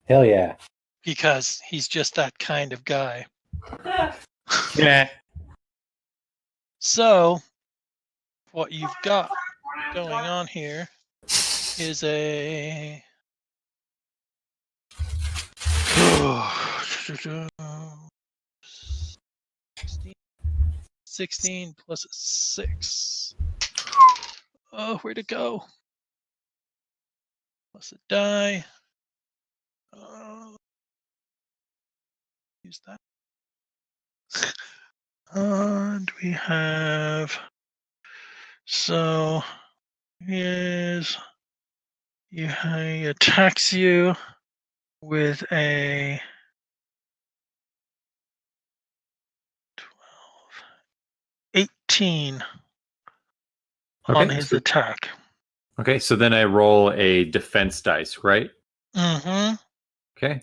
Hell yeah. because he's just that kind of guy. Yeah. So, what you've got going on here is a 16 plus 6. Oh, where'd it go? Plus a die. Use that. And we have. So, he attacks you with a 18 on Okay. his attack. Okay, so then I roll a defense dice, right? Mm-hmm. Okay.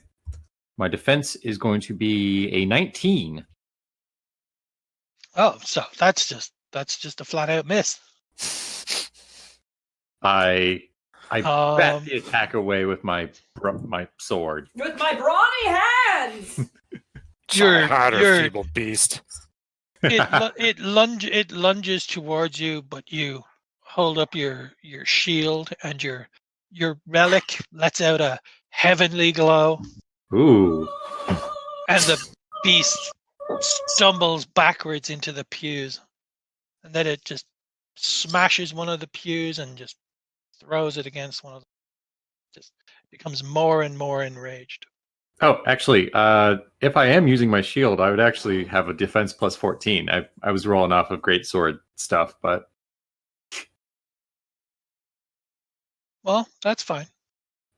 My defense is going to be a 19. Oh, so that's just a flat out miss. I Um, bat the attack away with my sword. With my brawny hands! You're- Try harder, you're- feeble beast. it lunges towards you, but you hold up your shield, and your relic lets out a heavenly glow, Ooh. and the beast stumbles backwards into the pews, and then it just smashes one of the pews and just throws it against one of them. Just becomes more and more enraged. Oh, actually, if I am using my shield, I would actually have a defense plus 14. I was rolling off of greatsword stuff, but Well, that's fine.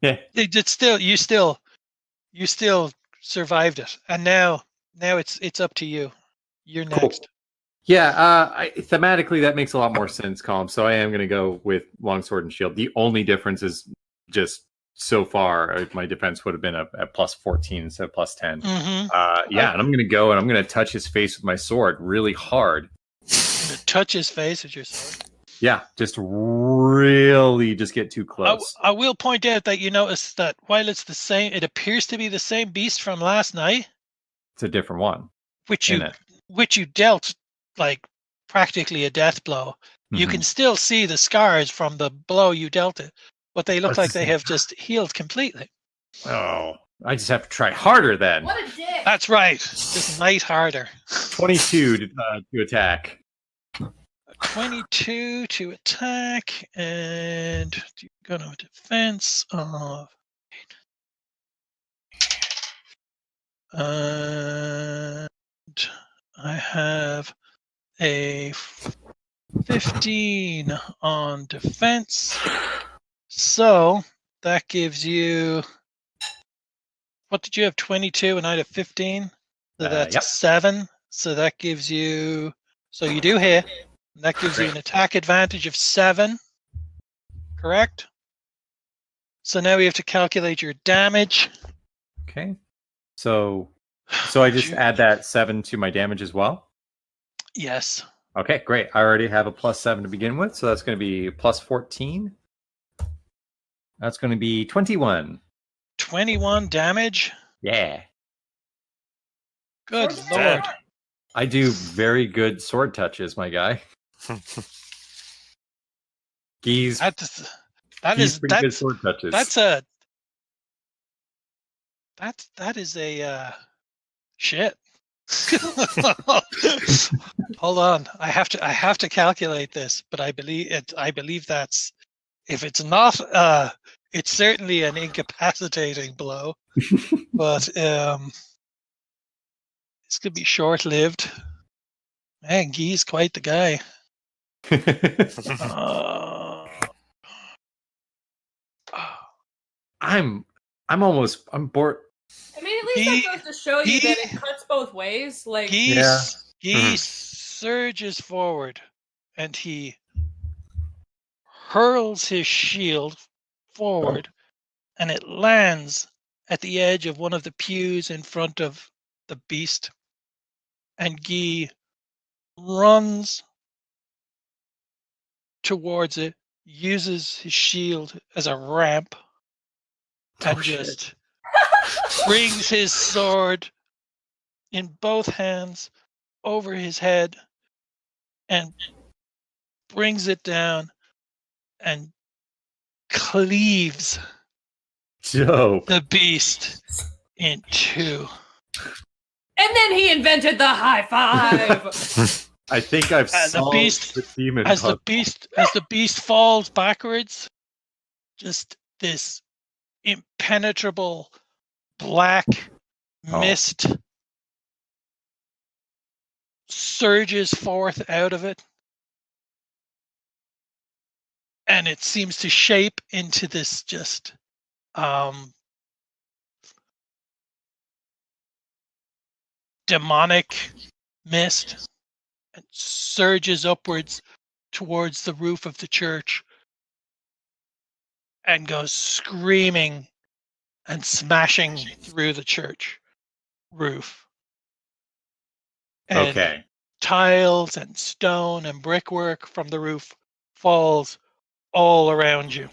yeah. You still survived it, and now it's up to you. You're Cool. next. Yeah, thematically that makes a lot more sense, Colm. So I am going to go with longsword and shield. The only difference is just so far my defense would have been at plus 14 instead of plus 10. Mm-hmm. Yeah, and I'm going to go and I'm going to touch his face with my sword really hard. Touch his face with your sword. Yeah, just really just get too close. I will point out that you notice that while it's the same, it appears to be the same beast from last night, It's a different one. which isn't it? you dealt like practically a death blow. You Mhm. can still see the scars from the blow you dealt it, but they look That's like the they same. have just healed completely. Oh, I just have to try harder then. What a dick! That's right. Just night harder. 22 to attack. 22 to attack, and you go to a defense of. And I have a 15 on defense. So that gives you. what did you have? 22 and I have 15. So that's a Yep. 7. So that gives you. So you do hit. And that gives you an attack advantage of 7. Correct? So now we have to calculate your damage. Okay. So I just add that 7 to my damage as well? Yes. Okay, great. I already have a +7 to begin with, so that's going to be +14. That's going to be 21. 21 damage. Yeah. Good Sword lord. damage. I do very good sword touches, my guy. Geese, That Geese is pretty good sword touches. that is a shit. Hold on. I have to calculate this, but I believe that's, if it's not it's certainly an incapacitating blow. But this could be short-lived. Man, Guy's quite the guy. I'm bored. I mean, at least that goes to show you that it cuts both ways. Like, Guy surges forward, and he hurls his shield forward, and it lands at the edge of one of the pews in front of the beast. And Guy runs towards it, uses his shield as a ramp, and just brings his sword in both hands over his head and brings it down and cleaves the beast in two. and then he invented the high five. I think I've solved the demon puzzle. As the beast falls backwards, just this impenetrable black mist surges forth out of it, and it seems to shape into this just demonic mist, and surges upwards towards the roof of the church and goes screaming and smashing through the church roof. And tiles and stone and brickwork from the roof falls all around you.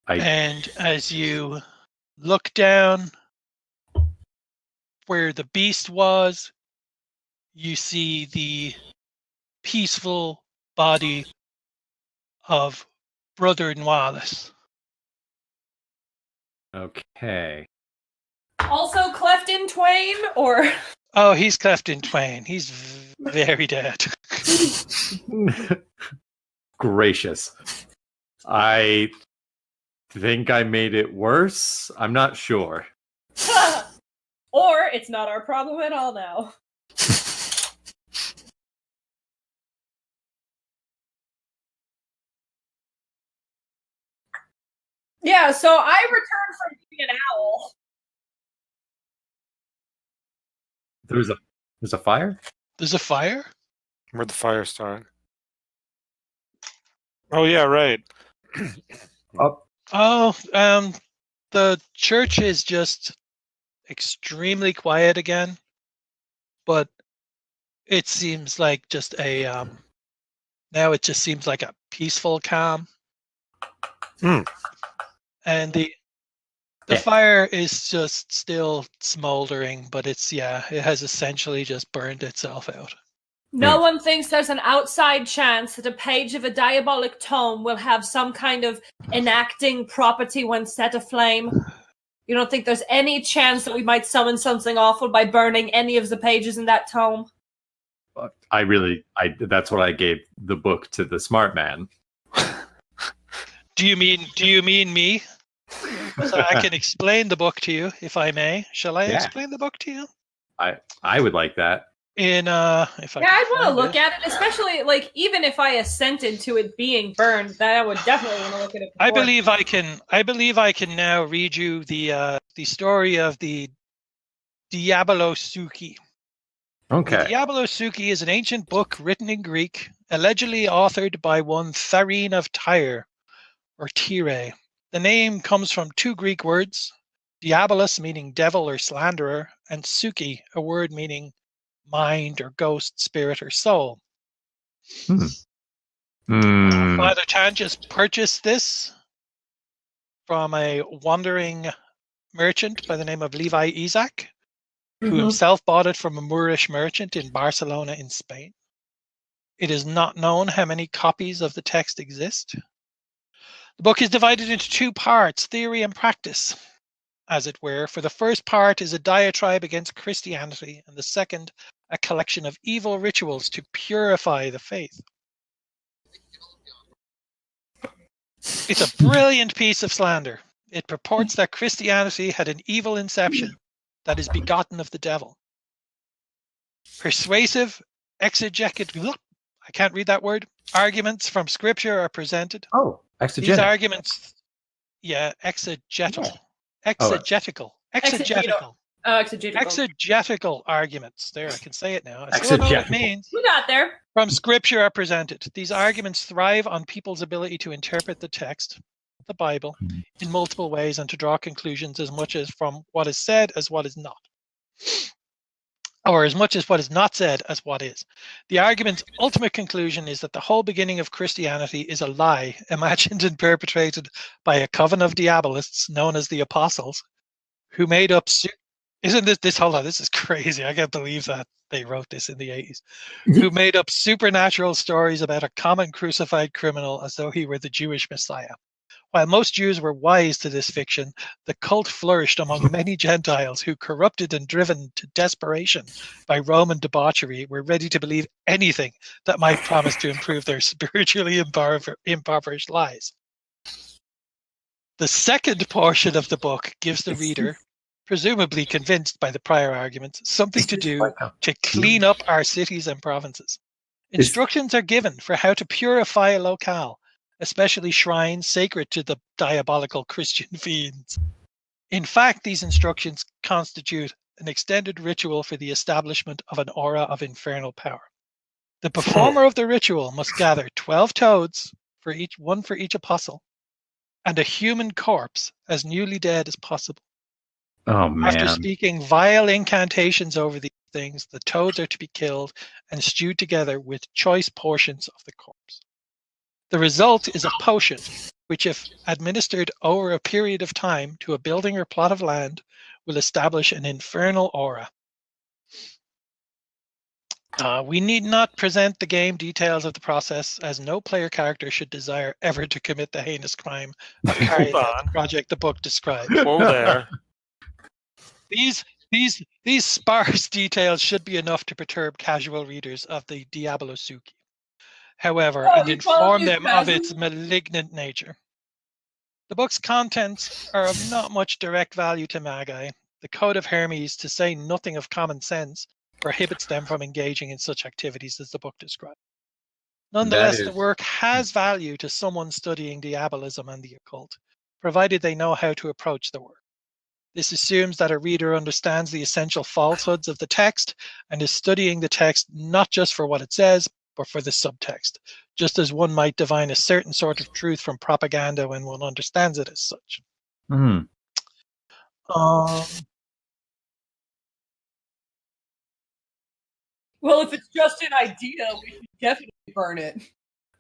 And as you look down where the beast was, you see the peaceful body of Brother Wallace. Okay. Also cleft in twain, or? Oh, he's cleft in twain. He's very dead. Gracious. I think I made it worse. I'm not sure. Or it's not our problem at all now. Yeah, so I returned from being an owl. There's a fire? There's a fire? Where'd the fire start? Oh yeah, right. The church is just extremely quiet again, but it seems like just a now it just seems like a peaceful calm. And the fire is just still smoldering, but it has essentially just burned itself out. No one thinks there's an outside chance that a page of a diabolic tome will have some kind of enacting property when set aflame? You don't think there's any chance that we might summon something awful by burning any of the pages in that tome? That's what I gave the book to the smart man. Do you mean me? So I can explain the book to you, if I may. Shall I explain the book to you? I would like that. If I Yeah, can I'd want to find look it. at it, especially like even if I assented to it being burned, that I would definitely want to look at it. I Before. believe I can now read you the story of the Diabolo Suki. The Okay. Diabolo Suki is an ancient book written in Greek, allegedly authored by one Tharine of Tyre, or Tyre. The name comes from two Greek words, diabolus meaning devil or slanderer, and suki, a word meaning mind or ghost, spirit or soul. Father Tantras purchased this from a wandering merchant by the name of Levi Isaac, who himself bought it from a Moorish merchant in Barcelona in Spain. It is not known how many copies of the text exist. The book is divided into two parts, theory and practice, as it were. For the first part is a diatribe against Christianity, and the second, a collection of evil rituals to purify the faith. It's a brilliant piece of slander. It purports that Christianity had an evil inception that is begotten of the devil. Persuasive, exegetical, I can't read that word, arguments from scripture are presented. Oh, These exegetical. arguments, exegetical. Exegetical. Exegetical arguments. There, I can say it now. I still know what it means. We got there. From scripture are presented. These arguments thrive on people's ability to interpret the text, the Bible, in multiple ways and to draw conclusions as much as from what is said as what is not. Or as much as what is not said as what is. The argument's ultimate conclusion is that the whole beginning of Christianity is a lie imagined and perpetrated by a coven of diabolists known as the Apostles, who made up... Isn't this, hold on, this is crazy. I can't believe that they wrote this in the 80s. Who made up supernatural stories about a common crucified criminal as though he were the Jewish Messiah. While most Jews were wise to this fiction, the cult flourished among many Gentiles who, corrupted and driven to desperation by Roman debauchery, were ready to believe anything that might promise to improve their spiritually impoverished lives. The second portion of the book gives the reader, presumably convinced by the prior arguments, something to do to clean up our cities and provinces. Instructions are given for how to purify a locale, especially shrines sacred to the diabolical Christian fiends. In fact, these instructions constitute an extended ritual for the establishment of an aura of infernal power. The performer of the ritual must gather 12 toads, one for each apostle, and a human corpse as newly dead as possible. Oh, man. After speaking vile incantations over these things, the toads are to be killed and stewed together with choice portions of the corpse. The result is a potion, which if administered over a period of time to a building or plot of land, will establish an infernal aura. We need not present the game details of the process, as no player character should desire ever to commit the heinous crime of carrying out the project the book describes. Whoa there. These sparse details should be enough to perturb casual readers of the Diabolo Suki, however, and inform them of its malignant nature. The book's contents are of not much direct value to Magi. The Code of Hermes, to say nothing of common sense, prohibits them from engaging in such activities as the book describes. Nonetheless, the work has value to someone studying diabolism and the occult, provided they know how to approach the work. This assumes that a reader understands the essential falsehoods of the text and is studying the text not just for what it says, but for the subtext, just as one might divine a certain sort of truth from propaganda when one understands it as such. Well, if it's just an idea, we should definitely burn it.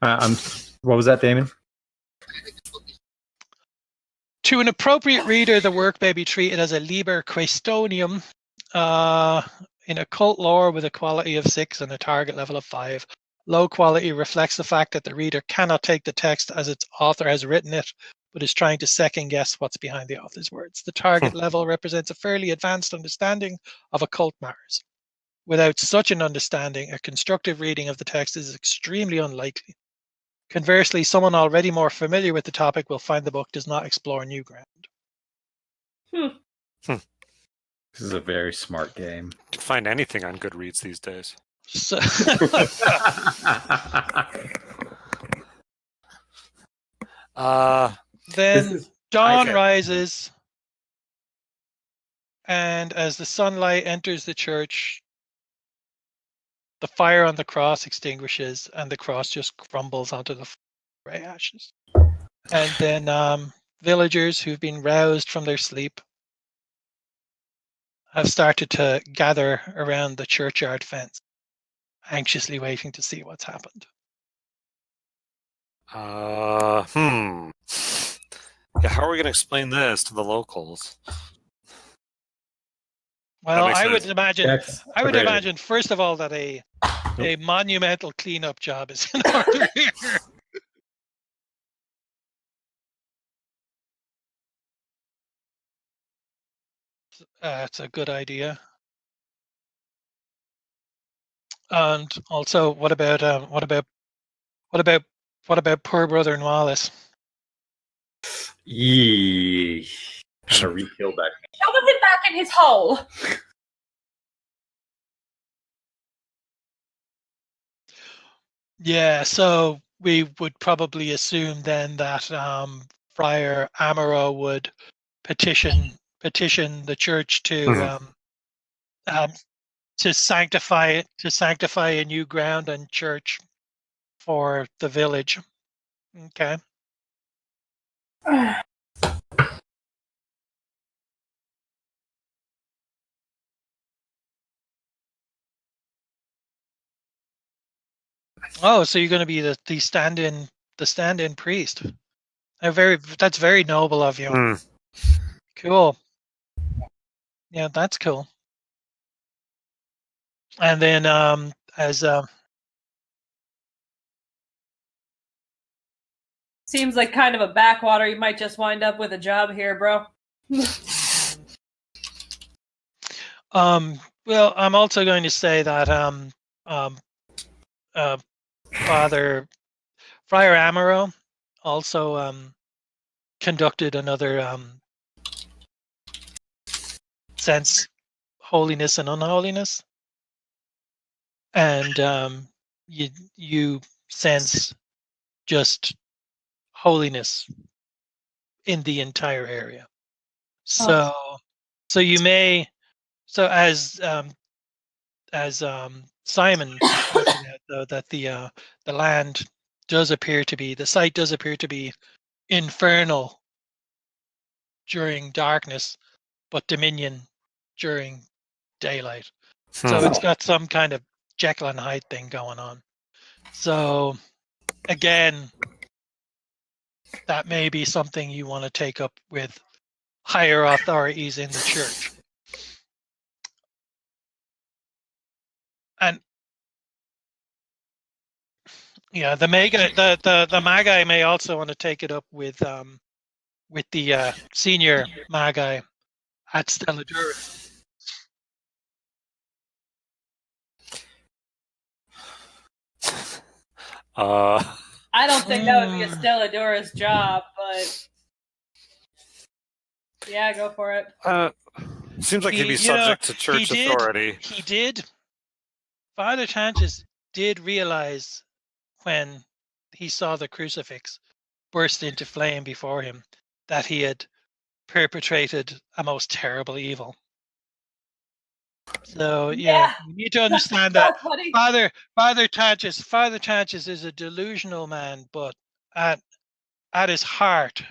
What was that, Damon? To an appropriate reader, the work may be treated as a liber quaestonium in occult lore with a quality of 6 and a target level of 5. Low quality reflects the fact that the reader cannot take the text as its author has written it, but is trying to second guess what's behind the author's words. The target level represents a fairly advanced understanding of occult matters. Without such an understanding, a constructive reading of the text is extremely unlikely. Conversely, someone already more familiar with the topic will find the book does not explore new ground. This is a very smart game. You can find anything on Goodreads these days. So, then dawn rises, and as the sunlight enters the church, the fire on the cross extinguishes, and the cross just crumbles onto the gray ashes. And then villagers who've been roused from their sleep have started to gather around the churchyard fence, anxiously waiting to see what's happened. Yeah, how are we going to explain this to the locals? Well, makes I would sense. imagine. That's I would great. imagine, first of all, that a monumental cleanup job is in order here. It's a good idea. And also, what about poor brother and Wallace? Yee. Kind of re-killed that. Shove him back in his hole. Yeah, so we would probably assume then that Friar Amaro would petition the church to sanctify a new ground and church for the village. Okay. Oh, so you're going to be the stand-in priest. That's very noble of you. Cool. Yeah, that's cool. And then Seems like kind of a backwater. You might just wind up with a job here, bro. well, I'm also going to say that Friar Amaro also conducted another sense holiness and unholiness, and you sense just holiness in the entire area. So you may, so as Simon pointed out, though, that the land does appear to be, the site does appear to be infernal during darkness, but dominion during daylight. So it's got some kind of Jekyll and Hyde thing going on. So again, that may be something you want to take up with higher authorities in the church. And yeah, the Magi may also want to take it up with the senior Magi at Stelladurus. I don't think that would be a Stelladurus job, but yeah, go for it. Seems like he'd be subject to church authority. He did. Father Tantras did realize when he saw the crucifix burst into flame before him that he had perpetrated a most terrible evil. So yeah, you need to understand that Father Tantras is a delusional man, but at his heart,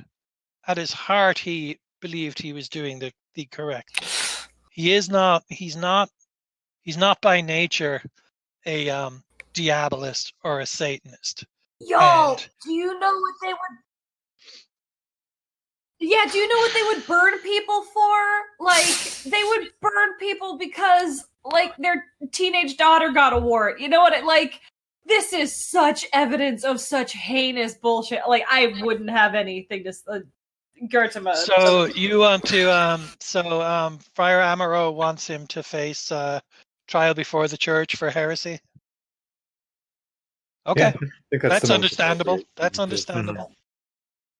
he believed he was doing the correct. He's not by nature a diabolist or a Satanist. Yo, do you know what they would? Yeah, do you know what they would burn people for? Like, they would burn people because, like, their teenage daughter got a wart. You know what? This is such evidence of such heinous bullshit. Like, I wouldn't have anything to Gertima. So you want to Friar Amaro wants him to face trial before the church for heresy. Okay, Yeah, that's understandable. That's understandable.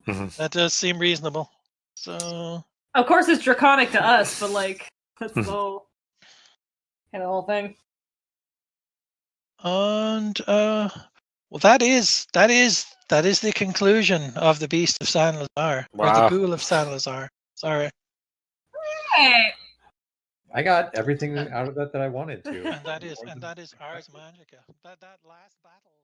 That does seem reasonable. So, of course, it's draconic to us, but like, That's the whole thing. And well, that is the conclusion of the Beast of San Lazare, or the Wow. Ghoul of San Lazare. Sorry, Hey, I got everything out of that I wanted to. and that is Ars Magica. That last battle.